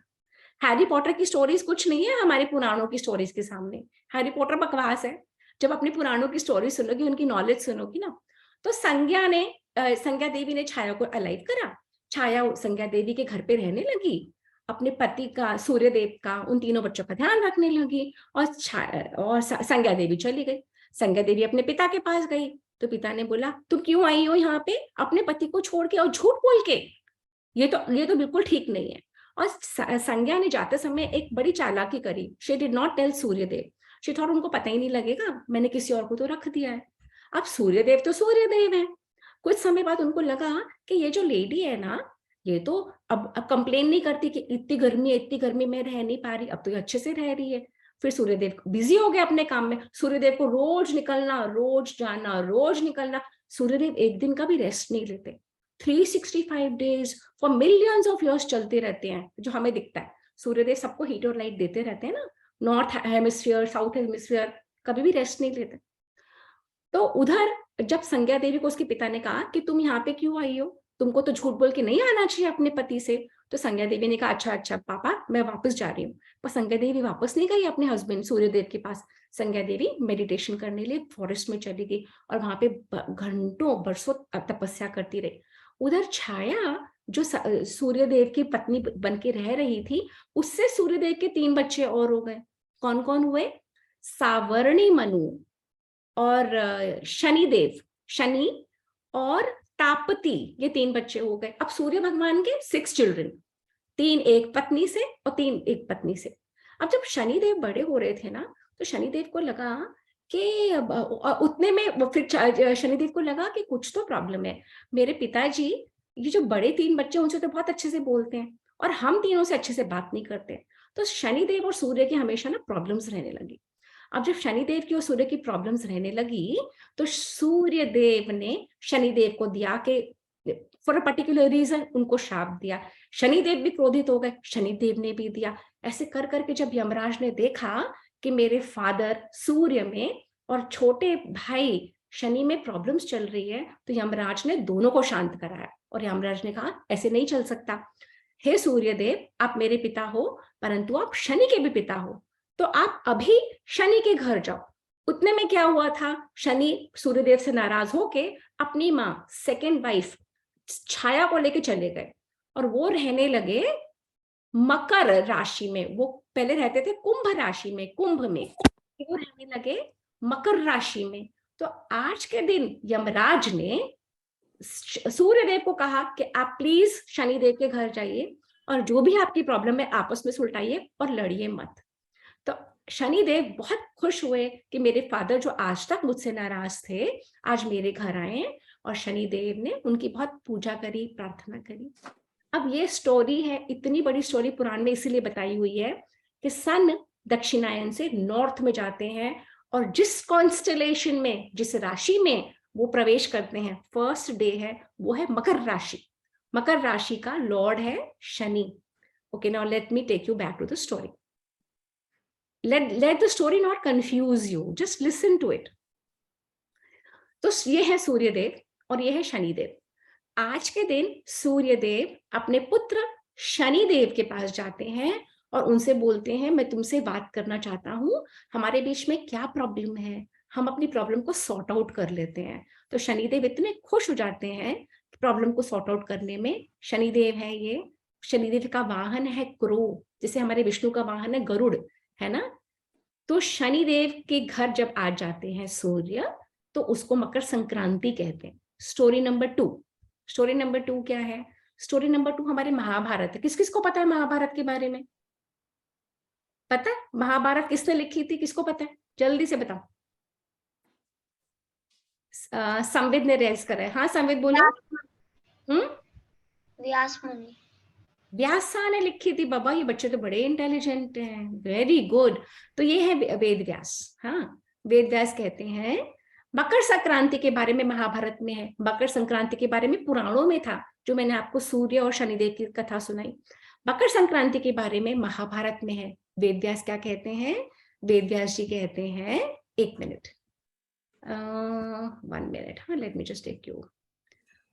हैरी पॉटर की स्टोरीज कुछ नहीं है हमारे पुराणों की स्टोरीज के सामने। हैरी पॉटर बकवास है। जब अपने पुराणों की स्टोरी सुनोगी, उनकी नॉलेज सुनोगी ना, तो संज्ञा देवी ने छाया को अलाइव करा। छाया संज्ञा देवी के घर पे रहने लगी, अपने पति का, सूर्यदेव का, उन तीनों बच्चों का ध्यान रखने लगी। और संज्ञा देवी चली गई। संज्ञा देवी अपने पिता के पास गई तो पिता ने बोला, तुम क्यों आई हो यहाँ पे अपने पति को छोड़ के और झूठ बोल के? ये तो बिल्कुल ठीक नहीं है। और संज्ञा ने जाते समय एक बड़ी चालाकी करी। She did not tell Suryadev. She thought उनको पता ही नहीं लगेगा, मैंने किसी और को तो रख दिया है। अब सूर्यदेव तो सूर्यदेव है। कुछ समय बाद उनको लगा कि ये जो लेडी है ना, ये तो अब कंप्लेन नहीं करती कि इतनी गर्मी में रह नहीं पा रही, अब तो ये अच्छे से रह रही है। फिर सूर्यदेव बिजी हो गए अपने काम में। सूर्यदेव को रोज निकलना, रोज जाना, रोज निकलना। सूर्यदेव एक दिन का भी रेस्ट नहीं लेते। 365 days for millions of years चलते रहते हैं, जो हमें दिखता है। सूर्यदेव सबको हीट और लाइट देते रहते हैं ना, नॉर्थ हेमिस्फीयर, साउथ हेमिस्फीयर, कभी भी रेस्ट नहीं लेते। तो उधर जब संज्ञा देवी को उसके पिता ने कहा कि तुम यहाँ पे क्यों आई हो, तुमको तो झूठ बोल के नहीं आना चाहिए अपने पति से, तो संज्ञा देवी ने कहा, अच्छा अच्छा पापा, मैं वापस जा रही हूँ। पर संज्ञा देवी वापस नहीं गई अपने हस्बैंड सूर्यदेव के पास। संज्ञा देवी मेडिटेशन करने लिए फॉरेस्ट में चली गई और वहां पे घंटों बरसों तपस्या करती रही। उधर छाया, जो सूर्यदेव की पत्नी बन के रह रही थी, उससे सूर्यदेव के 3 बच्चे और हो गए। कौन कौन हुए? सावर्णी मनु और शनिदेव, शनि और तापती, ये 3 बच्चे हो गए। अब सूर्य भगवान के 6 चिल्ड्रन, 3 एक पत्नी से और 3 एक पत्नी से। अब जब शनिदेव बड़े हो रहे थे ना, तो शनिदेव को लगा कि उतने में फिर शनिदेव को लगा कि कुछ तो प्रॉब्लम है। मेरे पिताजी, ये जो बड़े 3 बच्चे उनसे तो बहुत अच्छे से बोलते हैं और हम तीनों से अच्छे से बात नहीं करते। तो शनिदेव और सूर्य की हमेशा ना प्रॉब्लम्स रहने लगी। अब जब शनिदेव की और सूर्य की प्रॉब्लम्स रहने लगी, तो सूर्यदेव ने शनिदेव को दिया कि फॉर अ पर्टिकुलर रीजन उनको शाप दिया। शनिदेव भी क्रोधित हो गए, शनिदेव ने भी दिया। ऐसे कर करके जब यमराज ने देखा कि मेरे फादर सूर्य में और छोटे भाई शनि में प्रॉब्लम्स चल रही है, तो यमराज ने दोनों को शांत कराया और यमराज ने कहा, ऐसे नहीं चल सकता। हे सूर्यदेव, आप मेरे पिता हो, परंतु आप शनि के भी पिता हो, तो आप अभी शनि के घर जाओ। उतने में क्या हुआ था, शनि सूर्यदेव से नाराज होके अपनी माँ, सेकेंड वाइफ छाया को लेके चले गए और वो रहने लगे मकर राशि में। वो पहले रहते थे कुंभ राशि में, कुंभ में, वो रहने लगे मकर राशि में। तो आज के दिन यमराज ने सूर्यदेव को कहा कि आप प्लीज शनिदेव के घर जाइए और जो भी आपकी प्रॉब्लम है आपस में सुलटाइए और लड़िए मत। तो शनिदेव बहुत खुश हुए कि मेरे फादर जो आज तक मुझसे नाराज थे, आज मेरे घर आए और शनिदेव ने उनकी बहुत पूजा करी, प्रार्थना करी। अब ये स्टोरी है, इतनी बड़ी स्टोरी पुराण में इसीलिए बताई हुई है कि सन दक्षिणायन से नॉर्थ में जाते हैं और जिस कॉन्स्टेलेशन में, जिस राशि में वो प्रवेश करते हैं, फर्स्ट डे है वो है मकर राशि। मकर राशि का लॉर्ड है Shani. Okay, now let me take you back to the story. Let the story not confuse you. Just listen to it. तो ये है सूर्यदेव और ये है शनिदेव. आज के दिन सूर्यदेव अपने पुत्र शनिदेव के पास जाते हैं और उनसे बोलते हैं, मैं तुमसे बात करना चाहता हूँ, हमारे बीच में क्या प्रॉब्लम है, हम अपनी प्रॉब्लम को सॉर्ट आउट कर लेते हैं. तो शनिदेव इतने खुश हो जाते हैं प्रॉब्लम को सॉर्ट आउट करने में. शनिदेव है ये, शनिदेव का वाहन है क्रो, जैसे हमारे विष्णु का वाहन है गरुड़, है ना. तो शनिदेव के घर जब आ जाते हैं सूर्य, तो उसको मकर संक्रांति कहते हैं. Story number 2. स्टोरी नंबर 2 क्या है? स्टोरी नंबर 2 हमारे महाभारत है. किस किस को पता है महाभारत के बारे में? पता है महाभारत किसने लिखी थी? किसको पता है? जल्दी से बताओ. संविद ने रेज करा है. हाँ संविद बोलो. व्यास मुनि. व्यास ने लिखी थी. बाबा ये बच्चे तो बड़े इंटेलिजेंट हैं. Very good. तो ये है वेद व्यास. हाँ, वेद व्यास कहते हैं मकर संक्रांति के बारे में महाभारत में है. मकर संक्रांति के बारे में पुराणों में था, जो मैंने आपको सूर्य और शनिदेव की कथा सुनाई. मकर संक्रांति के बारे में महाभारत में है. वेद व्यास क्या कहते हैं? वेद व्यास जी कहते हैं, 1 मिनट, 1 मिनट, हाँ, let me just take you.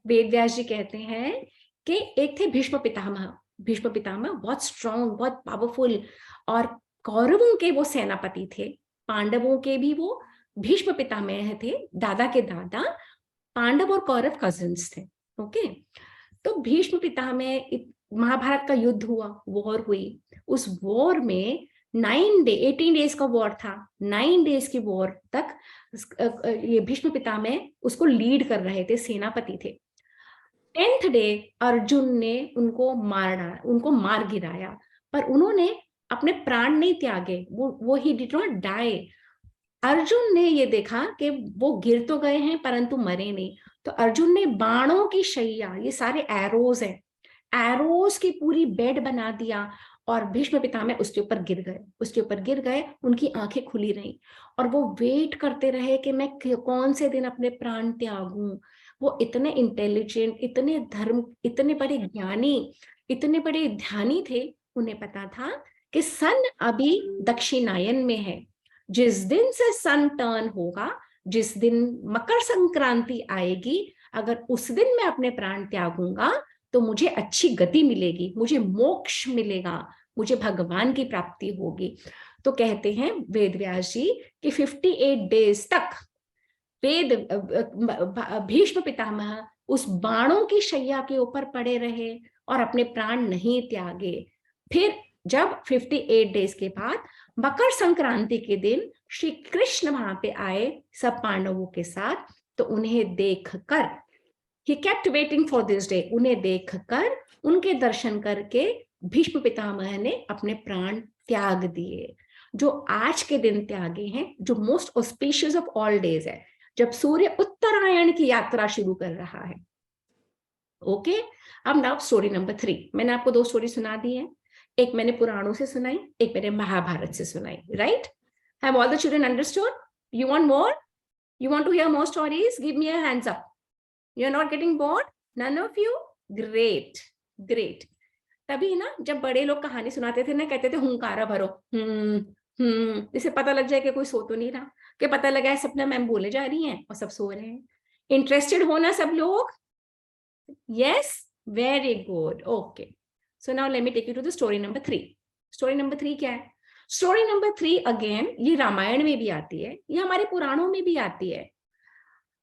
Ved Vyas ji कहते हैं कि एक थे भीष्म पितामह. भीष्म पितामह बहुत स्ट्रॉन्ग, बहुत पावरफुल, और कौरवों के वो सेनापति थे. पांडवों के भी वो भीष्म पितामह थे. दादा के दादा पांडव और कौरव कजिन्स थे. ओके, तो भीष्म पितामह, महाभारत का युद्ध हुआ, वॉर हुई. उस वॉर में 18 डेज का वॉर था. 9 डेज की वॉर तक ये भीष्म पितामह उसको लीड कर रहे थे, सेनापति थे. 10th डे अर्जुन ने उनको मार गिराया, पर उन्होंने अपने प्राण नहीं त्यागे. वो he did not die. Arjun ने ये देखा कि वो गिर तो गए हैं परंतु मरे नहीं. तो अर्जुन ने बाणों की शैया, ये सारे एरोज हैं, एरोज की पूरी बेड बना दिया और भीष्म पितामह उसके ऊपर गिर गए. उनकी आंखें खुली रही और वो वेट करते रहे कि मैं कौन से दिन अपने प्राण त्यागूं. वो इतने इंटेलिजेंट, इतने धर्म, इतने बड़े ज्ञानी, इतने बड़े ध्यानी थे. उन्हें पता था कि सन अभी दक्षिणायन में है. जिस दिन से सन टर्न होगा, जिस दिन मकर संक्रांति आएगी, अगर उस दिन मैं अपने प्राण त्यागूंगा तो मुझे अच्छी गति मिलेगी, मुझे मोक्ष मिलेगा, मुझे भगवान की प्राप्ति होगी. तो कहते हैं वेद व्यास जी कि 58 डेज तक भीष्म पितामह उस बाणों की शैया के ऊपर पड़े रहे और अपने प्राण नहीं त्यागे. फिर जब 58 डेज के बाद मकर संक्रांति के दिन श्री कृष्ण वहां पे आए सब पांडवों के साथ, तो उन्हें देखकर, he kept waiting for this day, उन्हें देखकर, उनके दर्शन करके भीष्म पितामह ने अपने प्राण त्याग दिए, जो आज के दिन त्यागे हैं, जो most auspicious of all days है, जब सूर्य उत्तरायण की यात्रा शुरू कर रहा है. ओके, अब नाउ स्टोरी नंबर 3. मैंने आपको 2 स्टोरी सुना दी है. एक मैंने पुराणों से सुनाई, एक मैंने महाभारत से सुनाई. Right? Have all the children understood? You want more? You want to hear more stories? Give me a hands up. You're not getting bored? None of you? Great, great. तभी ना जब बड़े लोग कहानी सुनाते थे ना, कहते थे हुंकारा भरो, इसे पता लग जाए कि कोई सो तो नहीं रहा, कि पता लगा है सपना मैम बोले जा रही हैं और सब सो रहे हैं. इंटरेस्टेड हो ना सब लोग? Yes, very good. Okay, so now let me take you to the story number 3. Story number 3 क्या है? स्टोरी नंबर 3 अगेन ये रामायण में भी आती है, ये हमारे पुराणों में भी आती है.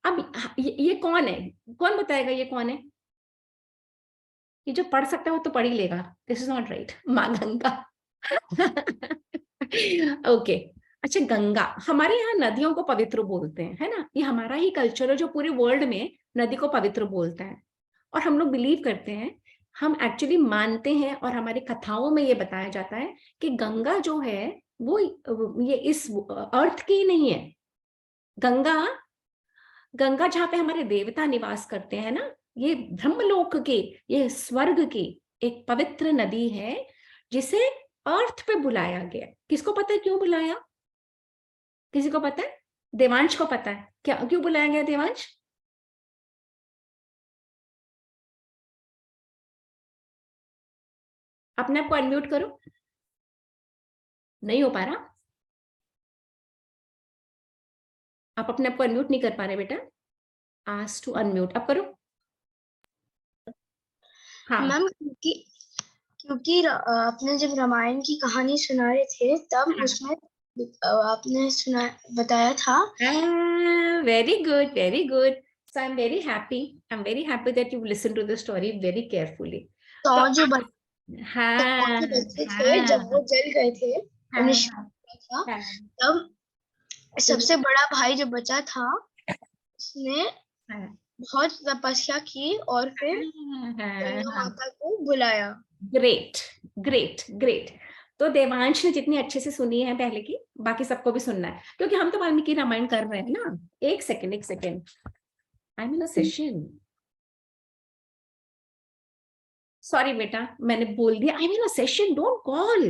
अब ये कौन है? कौन बताएगा ये कौन है? ये जो पढ़ सकता है वो तो पढ़ ही लेगा. This is not right. माँ गंगा. ओके, अच्छा, गंगा हमारे यहाँ नदियों को पवित्र बोलते हैं, है ना. ये हमारा ही कल्चर है जो पूरे वर्ल्ड में नदी को पवित्र बोलता है. और हम लोग बिलीव करते हैं, हम एक्चुअली मानते हैं, और हमारी कथाओं में ये बताया जाता है कि गंगा जो है वो ये इस अर्थ की नहीं है. गंगा जहाँ पे हमारे देवता निवास करते हैं ना, ये ब्रह्मलोक की, ये स्वर्ग की एक पवित्र नदी है, जिसे अर्थ पे बुलाया गया. किसको पता है क्यों बुलाया? किसी को पता है? देवांश को पता है क्या क्यों बुलाया गया? देवांश, अपने आप को अनम्यूट करो, नहीं हो पा रहा, आप अपने आप को अनम्यूट नहीं कर पा रहे बेटा, आस्क टू अनम्यूट, अब करो। हाँ मैम क्योंकि आपने जब रामायण की कहानी सुना रहे थे तब उसमें आपने बताया था। Very good, very good. So I'm very happy. I'm very happy that you listened to the story very carefully. तो तो जो हाँ बच्चे थे हाँ जब वो जल गए थे, उन्हें हाँ था, हाँ, तब सबसे बड़ा भाई जो बचा था उसने हाँ, बहुत तपस्या की और फिर गंगा हाँ, माता को बुलाया। Great great great. तो देवांश ने जितनी अच्छे से सुनी है पहले की, बाकी सबको भी सुनना है, क्योंकि हम तो वाल्मीकि रामायण कर रहे हैं ना। एक सेकेंड, एक second, I am in a session. Sorry बेटा, मैंने बोल दिया I am in a session, don't call,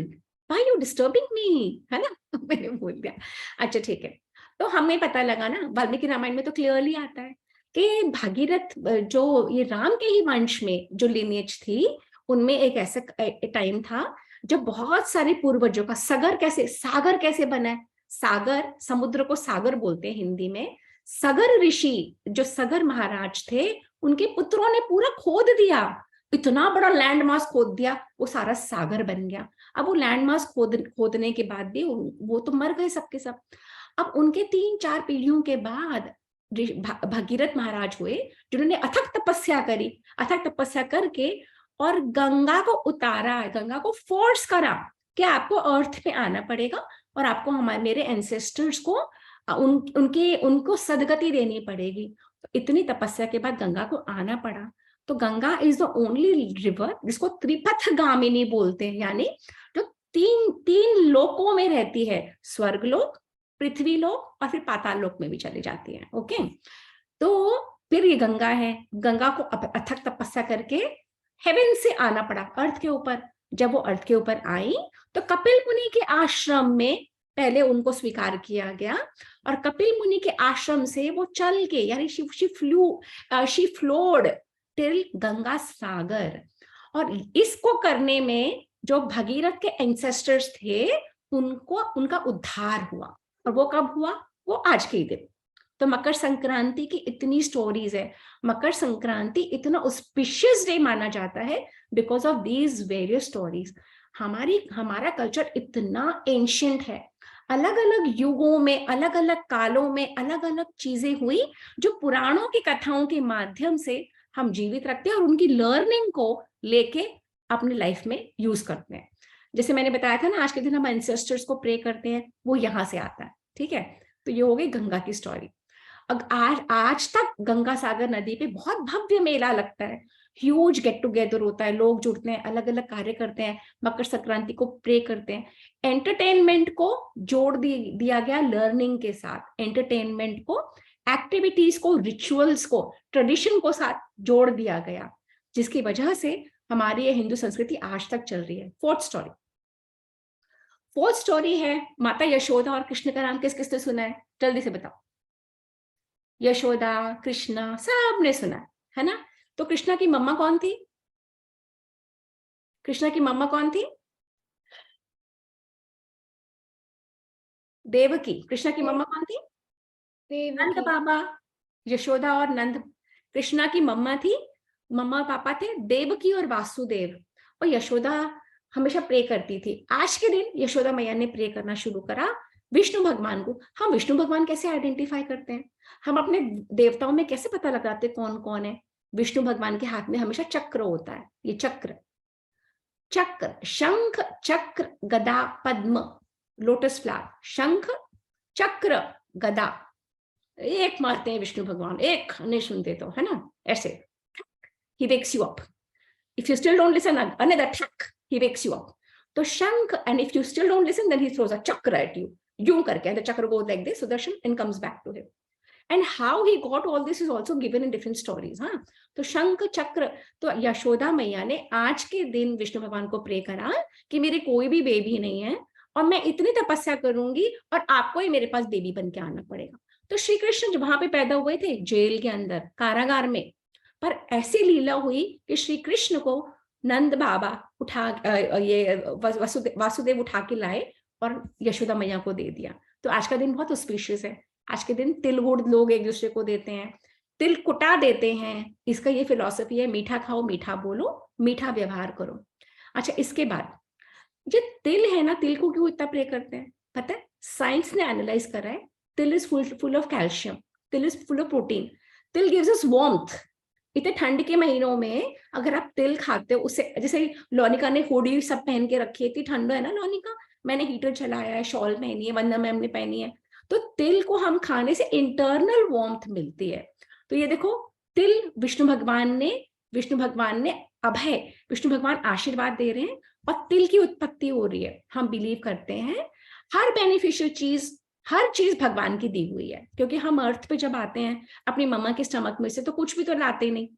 why you disturbing me, है ना मैंने बोल दिया। अच्छा ठीक है, तो हमें पता लगा ना, वाल्मीकि रामायण में तो क्लियरली आता है कि भागीरथ, जो ये राम के ही वंश में जो लिनिएज थी, उनमें एक ऐसा टाइम था जब बहुत सारे पूर्वजों का सागर कैसे बना है। सागर, समुद्र को सागर बोलते हैं हिंदी में। सगर ऋषि, जो सगर महाराज थे, उनके पुत्रों ने पूरा खोद दिया, इतना बड़ा लैंड मास खोद दिया, वो सारा सागर बन गया। अब वो लैंड मास खोदने के बाद भी वो तो मर गए सबके सब। अब उनके 3-4 पीढ़ियों के बाद भगीरथ महाराज हुए, जिन्होंने अथक तपस्या करी, अथक तपस्या करके और गंगा को उतारा, गंगा को फोर्स करा कि आपको अर्थ पे आना पड़ेगा और आपको मेरे एंसेस्टर्स को उनको सदगति देनी पड़ेगी। तो इतनी तपस्या के बाद गंगा को आना पड़ा। तो Ganga is the only river जिसको त्रिपथ गामिनी बोलते हैं, यानी जो तीन लोकों में रहती है, स्वर्ग लोक, पृथ्वी लोक और फिर पाताल लोक में भी चली जाती है। ओके, तो फिर ये गंगा है, गंगा को अथक तपस्या करके हेवन से आना पड़ा अर्थ के ऊपर। जब वो अर्थ के ऊपर आई तो कपिल मुनि के आश्रम में पहले उनको स्वीकार किया गया, और कपिल मुनि के आश्रम से वो चल के, यानी she flowed till Ganga Sagar. और इसको करने में जो भगीरथ के एंसेस्टर्स थे, उनका उद्धार हुआ। और वो कब हुआ? वो आज के ही दिन। तो मकर संक्रांति की इतनी स्टोरीज है। मकर संक्रांति इतना ऑस्पिशियस डे माना जाता है because of these various stories. हमारा कल्चर इतना एंशिएंट है, अलग अलग युगों में, अलग अलग कालों में अलग अलग चीजें हुई, जो पुराणों की कथाओं के माध्यम से हम जीवित रखते हैं और उनकी लर्निंग को लेके अपनी लाइफ में यूज करते हैं। जैसे मैंने बताया था ना, आज के दिन हम एंसेस्टर्स को प्रे करते हैं, वो यहाँ से आता है। ठीक है, तो ये हो गई गंगा की स्टोरी। आज तक गंगा सागर नदी पे बहुत भव्य मेला लगता है, ह्यूज गेट टुगेदर होता है, लोग जुड़ते हैं, अलग अलग कार्य करते हैं, मकर संक्रांति को प्रे करते हैं। एंटरटेनमेंट को जोड़ दिया गया लर्निंग के साथ, एंटरटेनमेंट को, एक्टिविटीज को, रिचुअल्स को, ट्रेडिशन को साथ जोड़ दिया गया, जिसकी वजह से हमारी ये हिंदू संस्कृति आज तक चल रही है। फोर्थ स्टोरी है माता यशोदा और कृष्ण का नाम किस किसने सुना है? जल्दी से बताओ। यशोदा, कृष्णा, सबने सुना है ना? तो कृष्णा की मम्मा कौन थी? कृष्णा की मम्मा कौन थी? देवकी। कृष्णा की मम्मा कौन थी? नंद बाबा। यशोदा और नंद कृष्णा की मम्मा थी। मम्मा पापा थे देवकी और वासुदेव। और यशोदा हमेशा प्रे करती थी। आज के दिन यशोदा मैया ने प्रे करना शुरू करा विष्णु भगवान को। हम विष्णु भगवान कैसे आइडेंटिफाई करते हैं? हम अपने देवताओं में कैसे पता लगाते कौन कौन है? विष्णु भगवान के हाथ में हमेशा चक्र होता है। ये चक्र, शंख, चक्र, गदा, पद्म, लोटस फ्लावर, शंख, चक्र, गदा, एक मारते हैं विष्णु भगवान, एक नहीं सुनते तो, है ना? ऐसे he wakes you up. If you still don't listen, another attack, he wakes you up. तो शंख, and if you still don't listen, then he throws a chakra at you. यूं करके, and the chakra goes like this, Sudarshan, and comes back to him. And how he got all this is also given in different stories. हाँ, तो शंख चक्र, तो यशोदा मैया ने आज के दिन विष्णु भगवान को प्रे करा कि मेरे कोई भी बेबी नहीं है और मैं इतनी तपस्या करूंगी और आपको ही मेरे पास बेबी बन के आना पड़ेगा। तो श्री कृष्ण जब वहां पे पैदा हुए थे, जेल के अंदर, कारागार में, पर ऐसी लीला हुई कि श्री कृष्ण को नंद बाबा उठा ये वासुदेव उठा के लाए और यशोदा मैया को दे दिया। तो आज का दिन बहुत ऑस्पिशियस है। आज के दिन तिल गुड़ लोग एक दूसरे को देते हैं, तिल कुटा देते हैं। इसका ये फिलॉसफी है, मीठा खाओ, मीठा बोलो, मीठा व्यवहार करो। अच्छा, इसके बाद जो तिल है ना, तिल को क्यों इतना प्रे करते हैं पता है? साइंस ने एनालाइज करा है, तिल इज फुल ऑफ कैल्शियम, तिल इज फुल ऑफ प्रोटीन, तिल गिव्स अस वार्मथ। इतने ठंड के महीनों में अगर आप तिल खाते हो, उससे जैसे लोनिका ने हुडी सब पहन के रखी है, इतनी ठंड है ना लोनिका, मैंने हीटर चलाया है, शॉल पहनी है, वंदना मैम ने पहनी है। तो तिल को हम खाने से इंटरनल वार्मथ मिलती है। तो ये देखो, तिल विष्णु भगवान ने अभय, विष्णु भगवान आशीर्वाद दे रहे हैं और तिल की उत्पत्ति हो रही है। हम बिलीव करते हैं हर बेनिफिशियल चीज, हर चीज भगवान की दी हुई है, क्योंकि हम अर्थ पे जब आते हैं अपनी मम्मा के स्टमक में से, तो कुछ भी तो लाते नहीं,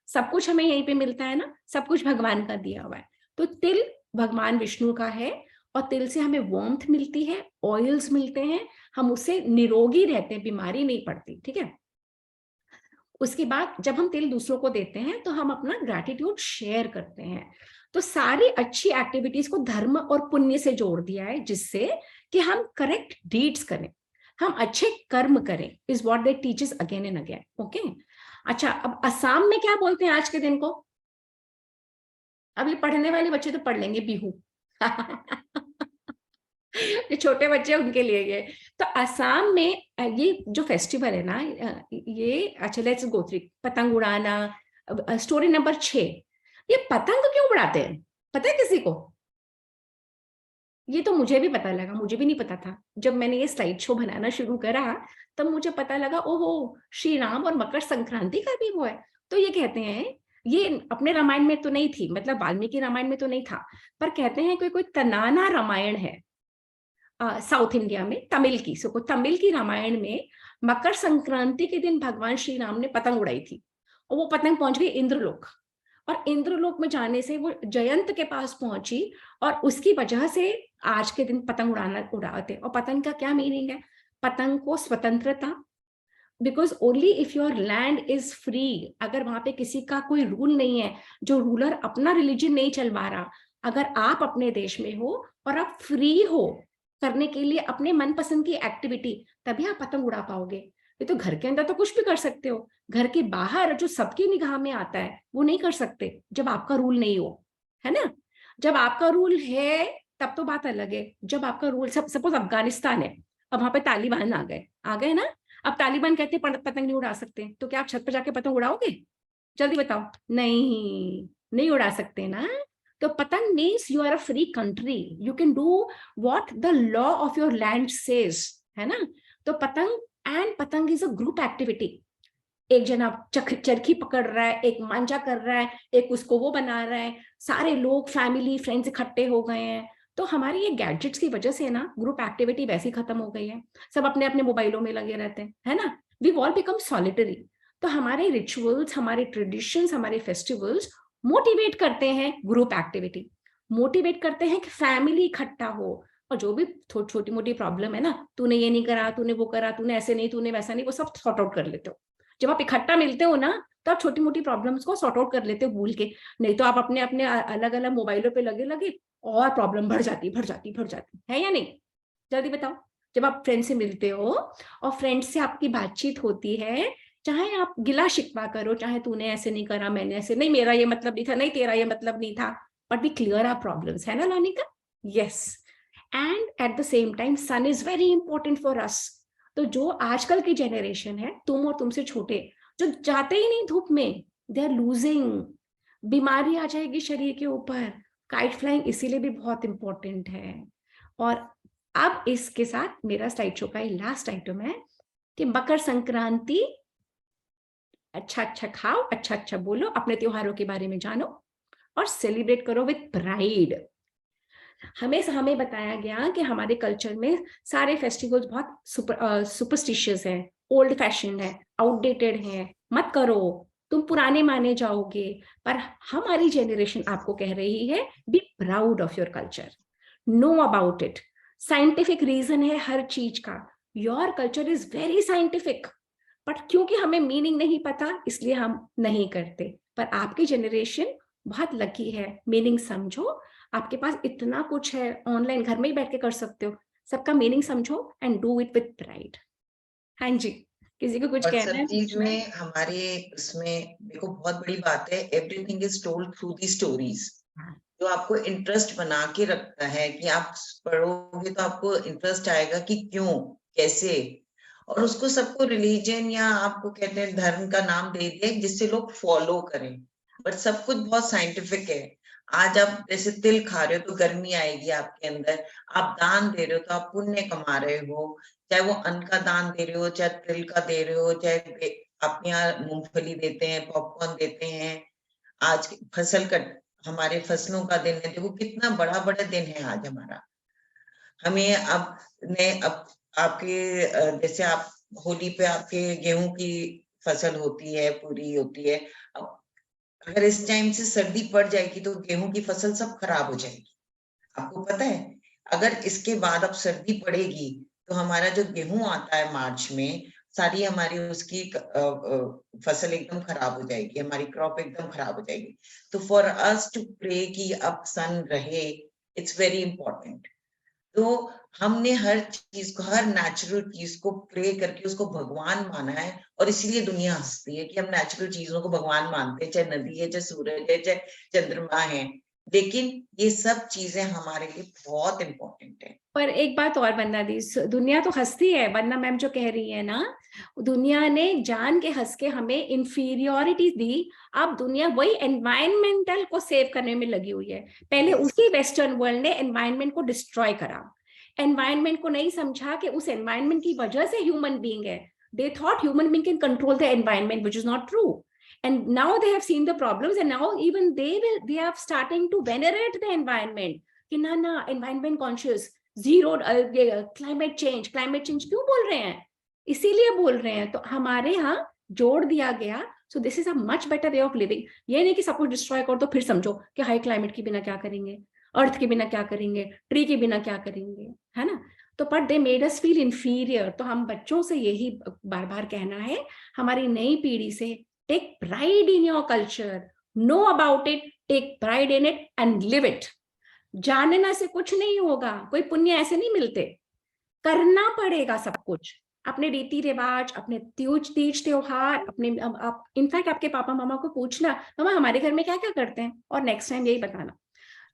सब कुछ हमें यहीं पे मिलता है ना, सब कुछ भगवान का दिया हुआ है। तो तिल भगवान विष्णु का है और तिल से हमें वार्मथ मिलती है, ऑयल्स मिलते हैं, हम उससे निरोगी रहते हैं, बीमारी नहीं पड़ती, ठीक है। उसके बाद जब हम तिल दूसरों को देते हैं तो हम अपना ग्रैटिट्यूड शेयर करते हैं। तो सारी अच्छी एक्टिविटीज को धर्म और पुण्य से जोड़ दिया है, जिससे कि हम करेक्ट डीड्स करें, हम अच्छे कर्म करें, is what they teaches again and again. Okay, अच्छा, अब असम में क्या बोलते हैं आज के दिन को? अभी पढ़ने वाले बच्चे तो पढ़ लेंगे, बिहू। जो छोटे बच्चे उनके लिए ये। तो असम में ये जो फेस्टिवल है ना, ये, अच्छा लेट्स गो थ्रू, पतंग उड़ाना। स्टोरी नंबर 6, ये पतंग क्यों उड़ाते हैं पता है किसी को? ये तो मुझे भी पता लगा, मुझे भी नहीं पता था। जब मैंने ये स्लाइड शो बनाना शुरू करा तब मुझे पता लगा, ओहो, श्री राम और मकर संक्रांति का भी वो है। तो ये कहते हैं, ये अपने रामायण में तो नहीं थी, मतलब वाल्मीकि रामायण में तो नहीं था, पर कहते हैं कोई तनाना रामायण है साउथ इंडिया में, तमिल की, सो तमिल की रामायण में मकर संक्रांति के दिन भगवान श्री राम ने पतंग उड़ाई थी और वो पतंग पहुंच गई इंद्रलोक, और इंद्रलोक में जाने से वो जयंत के पास पहुंची और उसकी वजह से आज के दिन पतंग उड़ाते। और पतंग का क्या मीनिंग है? पतंग को स्वतंत्रता, because only if your land is free, अगर वहां पे किसी का कोई रूल नहीं है, जो रूलर अपना रिलीजन नहीं चलवा रहा, अगर आप अपने देश में हो और आप फ्री हो करने के लिए अपने मनपसंद की एक्टिविटी, तभी आप पतंग उड़ा पाओगे। ये तो घर के अंदर तो कुछ भी कर सकते हो, घर के बाहर जो सबकी निगाह में आता है वो नहीं कर सकते जब आपका रूल नहीं हो, है ना। जब आपका रूल है तब तो बात अलग है। जब आपका रूल, सपोज अफगानिस्तान है, अब वहां पे तालिबान आ गए ना, अब तालिबान कहते हैं पतंग नहीं उड़ा सकते, तो क्या आप छत पर जाके पतंग उड़ाओगे? जल्दी बताओ। नहीं उड़ा सकते ना। तो पतंग means you are a free country, you can do what the law of your land says, है ना। तो पतंग इज अ ग्रुप एक्टिविटी। एक जना चरखी पकड़ रहा है, एक मांझा कर रहा है, एक उसको वो बना रहा है, सारे लोग फैमिली फ्रेंड्स इकट्ठे हो गए हैं। तो हमारी ये गैजेट्स की वजह से ना ग्रुप एक्टिविटी वैसी खत्म हो गई है, सब अपने अपने मोबाइलों में लगे रहते हैं, है ना। We all become solitary. तो हमारे रिचुअल्स, हमारे ट्रेडिशंस, हमारे फेस्टिवल्स मोटिवेट करते हैं ग्रुप एक्टिविटी, मोटिवेट करते हैं कि फैमिली इकट्ठा हो। और जो भी छोटी मोटी प्रॉब्लम है ना, तूने ये नहीं करा, तूने वो करा, तूने ऐसे नहीं, तूने वैसा नहीं, वो सब सॉर्ट आउट कर लेते हो। जब आप इकट्ठा मिलते हो ना, तो आप छोटी मोटी प्रॉब्लम्स को सॉर्ट आउट कर लेते हो भूल के। नहीं तो आप अपने अपने अलग अलग मोबाइलों पे लगे और प्रॉब्लम बढ़ जाती है या नहीं? जल्दी बताओ। जब आप फ्रेंड से मिलते हो और फ्रेंड से आपकी बातचीत होती है, चाहे आप गिला शिकवा करो, चाहे तूने ऐसे नहीं करा, मैंने ऐसे नहीं, मेरा ये मतलब नहीं था, नहीं तेरा ये मतलब नहीं था, but we clear our problems, है ना Lonika? Yes. And at the same time sun is very important for us. तो जो आजकल की जनरेशन है, तुम और तुमसे छोटे, जो जाते ही नहीं धूप में, दे आर लूजिंग, बीमारी आ जाएगी शरीर के ऊपर। काइट फ्लाइंग इसीलिए भी बहुत इंपॉर्टेंट है। और अब इसके साथ मेरा स्लाइड शो का लास्ट आइटम है कि मकर संक्रांति, अच्छा खाओ, अच्छा बोलो, अपने त्योहारों के बारे में जानो और सेलिब्रेट करो विद प्राइड। हमें बताया गया कि हमारे कल्चर में सारे फेस्टिवल्स बहुत सुपरस्टिशियस हैं, ओल्ड फैशन है, आउटडेटेड है, मत करो, तुम पुराने माने जाओगे। पर हमारी जनरेशन आपको कह रही है, be proud of your culture, know about it. Scientific reason है हर चीज का, your culture is very scientific, but क्योंकि हमें मीनिंग नहीं पता इसलिए हम नहीं करते। पर आपकी जनरेशन बहुत लकी है, मीनिंग समझो, आपके पास इतना कुछ है, ऑनलाइन घर में ही बैठ के कर सकते हो, सबका मीनिंग समझो and do it with pride. हाँ जी, किसी को कुछ और कहना सब है चीज पूछना है? में हमारे उसमें देखो बहुत बड़ी बात है, everything is told through the stories, जो आपको इंटरेस्ट बना के रखता है कि आप पढ़ोगे तो आपको इंटरेस्ट आएगा कि क्यों, कैसे। और उसको सबको रिलीजन या आपको कहते हैं धर्म का नाम दे दिया जिससे लोग फॉलो करें, बट सब कुछ बहुत साइंटिफिक है। आज आप जैसे तिल खा रहे हो तो गर्मी आएगी आपके अंदर, आप दान दे रहे हो तो आप पुण्य कमा रहे हो, चाहे वो अन्न का दान दे रहे हो, चाहे तिल का दे रहे हो, चाहे अपने यहाँ मूंगफली देते हैं, पॉपकॉर्न देते हैं। आज फसल कट, हमारे फसलों का दिन है, देखो कितना बड़ा बड़ा दिन है आज हमारा। हमें अब ने अब आपके जैसे आप होली पे आपके गेहूं की फसल होती है, पूरी होती है। अब अगर इस टाइम से सर्दी पड़ जाएगी तो गेहूं की फसल सब खराब हो जाएगी, आपको पता है। अगर इसके बाद अब सर्दी पड़ेगी तो हमारा जो गेहूं आता है मार्च में, सारी हमारी उसकी फसल एकदम खराब हो जाएगी, हमारी क्रॉप एकदम खराब हो जाएगी। तो फॉर अस टू प्रे कि अब सन रहे, इट्स वेरी इंपॉर्टेंट। तो हमने हर चीज को, हर नेचुरल चीज को प्रे करके उसको भगवान माना है, और इसीलिए दुनिया हंसती है कि हम नेचुरल चीजों को भगवान मानते हैं, चाहे नदी है, चाहे सूरज है, चाहे चंद्रमा है। लेकिन ये सब चीजें हमारे लिए बहुत इंपॉर्टेंट है। पर एक बात और वंदना दी, दुनिया तो हंसती है, वंदना मैम जो कह रही है ना, दुनिया ने जान के हंस के हमें इंफीरियोरिटी दी। अब दुनिया वही एनवायरमेंटल को सेव करने में लगी हुई है। पहले उसी वेस्टर्न वर्ल्ड ने एनवायरमेंट को डिस्ट्रॉय करा, एनवायरमेंट को नहीं समझा कि उस एनवायरमेंट की वजह से ह्यूमन बीइंग है। They thought human being can control the environment, which is not true. And now they have seen the problems, and now even they are starting to venerate the environment कि ना environment conscious, zero climate change क्यों बोल रहे हैं? इसीलिए बोल रहे हैं। तो हमारे यहाँ जोड़ दिया गया, so this is a much better way of living. ये नहीं कि सब कुछ डिस्ट्रॉय कर दो फिर समझो कि हाई क्लाइमेट के बिना क्या करेंगे, अर्थ के बिना क्या करेंगे, ट्री के बिना क्या करेंगे, है ना। तो but they made us feel inferior. तो हम बच्चों से यही बार बार कहना है, हमारी नई पीढ़ी से, take pride in your culture, know about it, take pride in it and live it. जानना से कुछ नहीं होगा, कोई पुण्य ऐसे नहीं मिलते, करना पड़ेगा सब कुछ। अपने रीति रिवाज, अपने तीज त्योहार, अपने आप इनफैक्ट आपके पापा मामा को पूछना, मामा हमारे घर में क्या क्या करते हैं, और नेक्स्ट टाइम यही बताना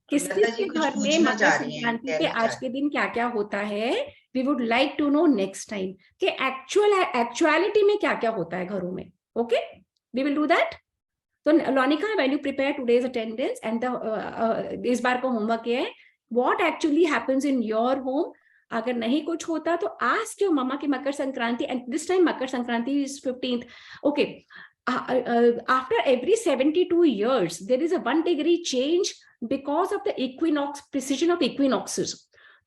किस किस लता जी के कुछ घर में पूछना मकर चाह रही हैं, संक्रांति के कहना चाह आज के दिन क्या क्या होता है। We would like to know next time कि एक्चुअलिटी में क्या क्या होता है घरों में। Okay, we will do that. तो Lonika, when you prepare today's attendance and इस बार का होमवर्क ये है, what actually happens in your home. अगर नहीं कुछ होता तो आस्क योर मम्मा की Makar Sankranti, and this time Makar Sankranti is 15th। Okay, after every 72 years there is a 1 degree change because of the equinox, precision of equinoxes.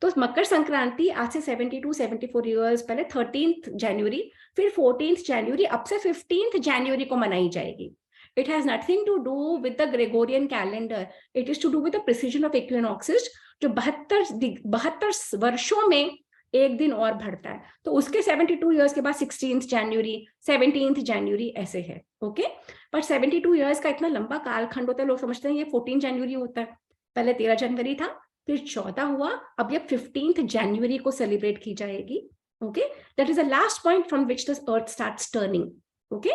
तो मकर संक्रांति आज से 72-74 ईयर्स पहले 13th जनवरी, फिर 14th जनवरी, अब से 15th जनवरी को मनाई जाएगी। It has nothing to do with the Gregorian calendar. It is to do with the precision of equinoxes, जो 72 वर्षों में एक दिन और बढ़ता है। तो उसके 72 ईयर्स के बाद 16th जनवरी, 17th जनवरी ऐसे है। ओके, पर 72 ईयर्स का इतना लंबा कालखंड होता है, लोग समझते हैं ये 14 जनवरी होता है। पहले 13 जनवरी था, फिर 14 हुआ, अब ये 15th जनवरी को सेलिब्रेट की जाएगी। Okay, that is the last point from which the earth starts turning. Okay,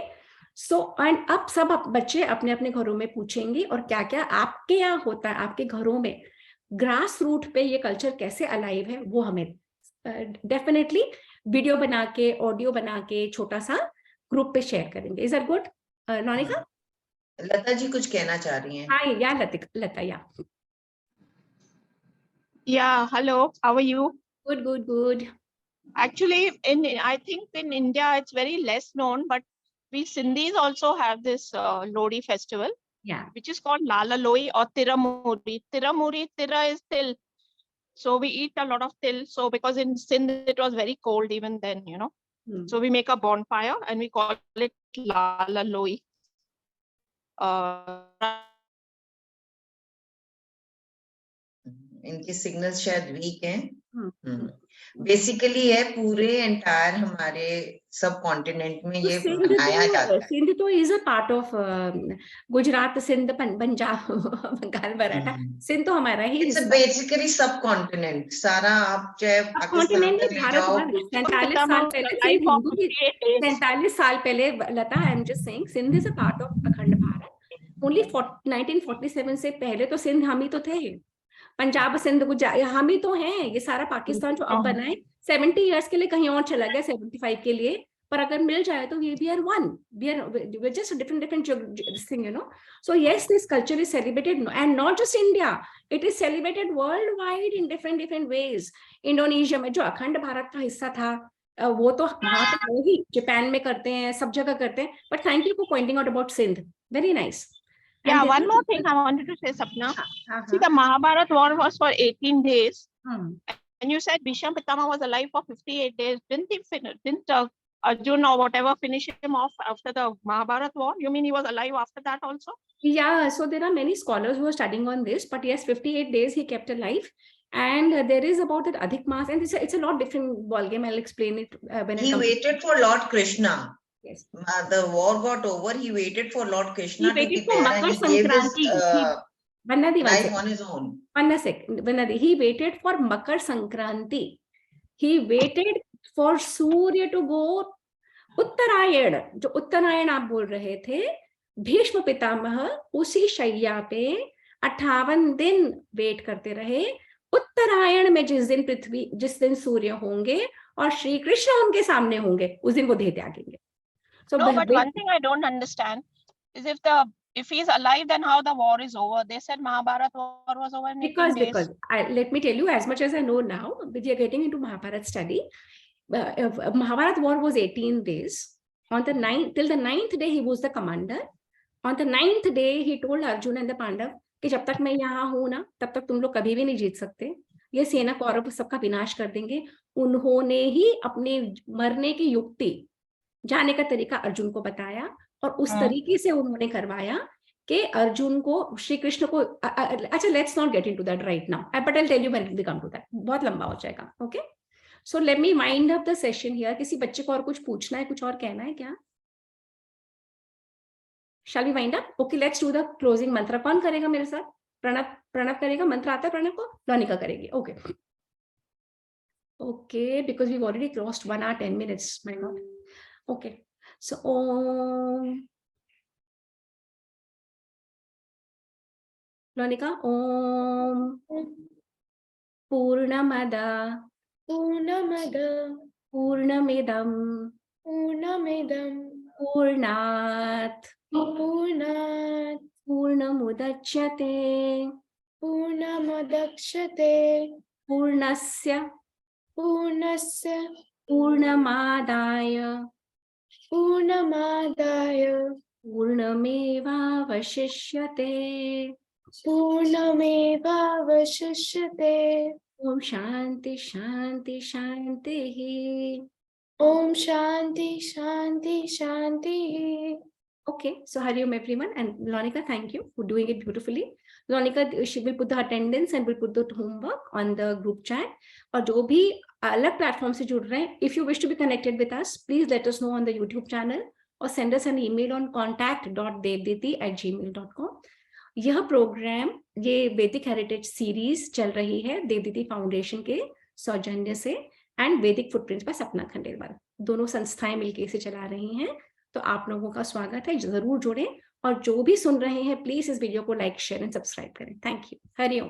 so and अब सब बच्चे अपने अपने घरों में पूछेंगे और क्या क्या आपके यहाँ होता है, आपके घरों में ग्रास रूट पे ये कल्चर कैसे अलाइव है, वो हमें डेफिनेटली वीडियो बना के, ऑडियो बना के छोटा सा ग्रुप पे शेयर करेंगे। Is that good Lonika? Lata ji कुछ कहना चाह रही हैं। हाय या लता या Yeah, hello, how are you? Good. Actually, I think in India it's very less known, but we Sindhis also have this Lodi festival, या which is called Lala Loi or Tiramuri. Tiramuri, Tira is til. So we eat a lot of til. So because in Sindh it was very cold even then, you know. So we make a bonfire and we call it Lala Loi. इनके सिग्नल्स शायद वीक हैं। बेसिकली है पूरे एंटायर हमारे सब कॉन्टिनेंट में ये बनाया जाता है। सिंध तो is a part of Gujarat, Sindh, Punjab, Bengal, Maratha, Sindh तो हमारा ही इट्स बेसिकली सब कॉन्टिनेंट सारा। आप चाहे पाकिस्तान तक ले जाओ, 47 साल पहले सिंध हिंदू थी। 47 साल पहले, Lata, I am just saying, Sindh is a part of Akhand Bharat. Only 1947 से पहले तो सिंध हम ही तो थे। पंजाब, सिंध, गुजरात हम ही तो हैं। ये सारा पाकिस्तान जो अब बना है 70 इयर्स के लिए कहीं और चला गया, 75 के लिए, पर अगर मिल जाए तो we are one, we're just a different this thing, you know. So yes, this culture is celebrated, and not just India, it is celebrated worldwide in different ways. Indonesia में जो अखंड भारत का हिस्सा था, वो तो वहां तो ही जापान में करते हैं, सब जगह करते हैं। But thank you for pointing out about Sindh, very nice. Yeah, one more thing I wanted to say, Sapna. See, the Mahabharata war was for 18 days. And you said Bhishma Pitama was alive for 58 days. Didn't Arjun or whatever finish him off after the Mahabharata war? You mean he was alive after that also? Yeah, so there are many scholars who are studying on this, but yes, 58 days he kept alive. And there is about that Adhik Maas, and it's a lot different ballgame. I'll explain it when he waited for Lord Krishna. Yes. The war got over. He waited for Lord Krishna. He waited for Makar Sankranti. Life on his own. He waited for Makar Sankranti. He waited for Surya to go उत्तरायण, जो उत्तरायण आप बोल रहे थे, भीष्म पितामह उसी शैया पे 58 दिन वेट करते रहे। उत्तरायण में जिस दिन सूर्य होंगे और श्री कृष्ण उनके सामने होंगे, उस दिन वो देह त्यागेंगे। So, no, but one thing I don't understand is if he is alive, then how the war is over? They said Mahabharata war was over in 18 days. Because let me tell you, as much as I know now, we are getting into Mahabharata study. Mahabharata war was 18 days. On the 9th, till the 9th day, he was the commander. On the 9th day, he told Arjun and the Pandav कि जब तक मैं यहाँ हूं ना, तब तक तुम लोग कभी भी नहीं जीत सकते। ये सेना कौरव सबका विनाश कर देंगे। उन्होंने ही अपने मरने की युक्ति, जाने का तरीका अर्जुन को बताया, और उस तरीके से उन्होंने करवाया कि अर्जुन को, श्री कृष्ण को, अच्छा, let's not get into that right now, but I will tell you when we come to that. बहुत लंबा हो जाएगा। Okay, so let me wind up the session here. किसी बच्चे को और कुछ पूछना है, कुछ और कहना है क्या? Shall we wind up? Okay, let's do the closing mantra. कौन करेगा मेरे साथ? प्रणव करेगा। मंत्र आता है प्रणव को? लोनिका करेगी। Okay. Okay, because we've already crossed 1 hour 10 minutes. My God. Okay. So, Om. Lonika, Om. Purnamada. Purnamidam. Purnat. Purnamudachyate. Purnasya. Purnamadaya. Purnamevavashishyate. Om Shanti Shanti Shanti. Om Shanti Shanti Shanti. Okay, so Hariom everyone, and Lonika, thank you for doing it beautifully. Lonika, she will put the attendance and will put the homework on the group chat. और जो भी अलग प्लेटफॉर्म से जुड़ रहे हैं, if you wish to be connected with us, please let us know on the YouTube channel or send us an email on contact.devditi@gmail.com. यह प्रोग्राम, ये वैदिक हेरिटेज सीरीज चल रही है देवदीति फाउंडेशन के सौजन्य से एंड वैदिक फुटप्रिंट्स पर सपना खंडेलवाल, दोनों संस्थाएं मिलकर इसे चला रही हैं। तो आप लोगों का स्वागत है, जरूर जुड़ें, और जो भी सुन रहे हैं प्लीज इस वीडियो को लाइक, शेयर एंड सब्सक्राइब करें। Thank you. हरिओम।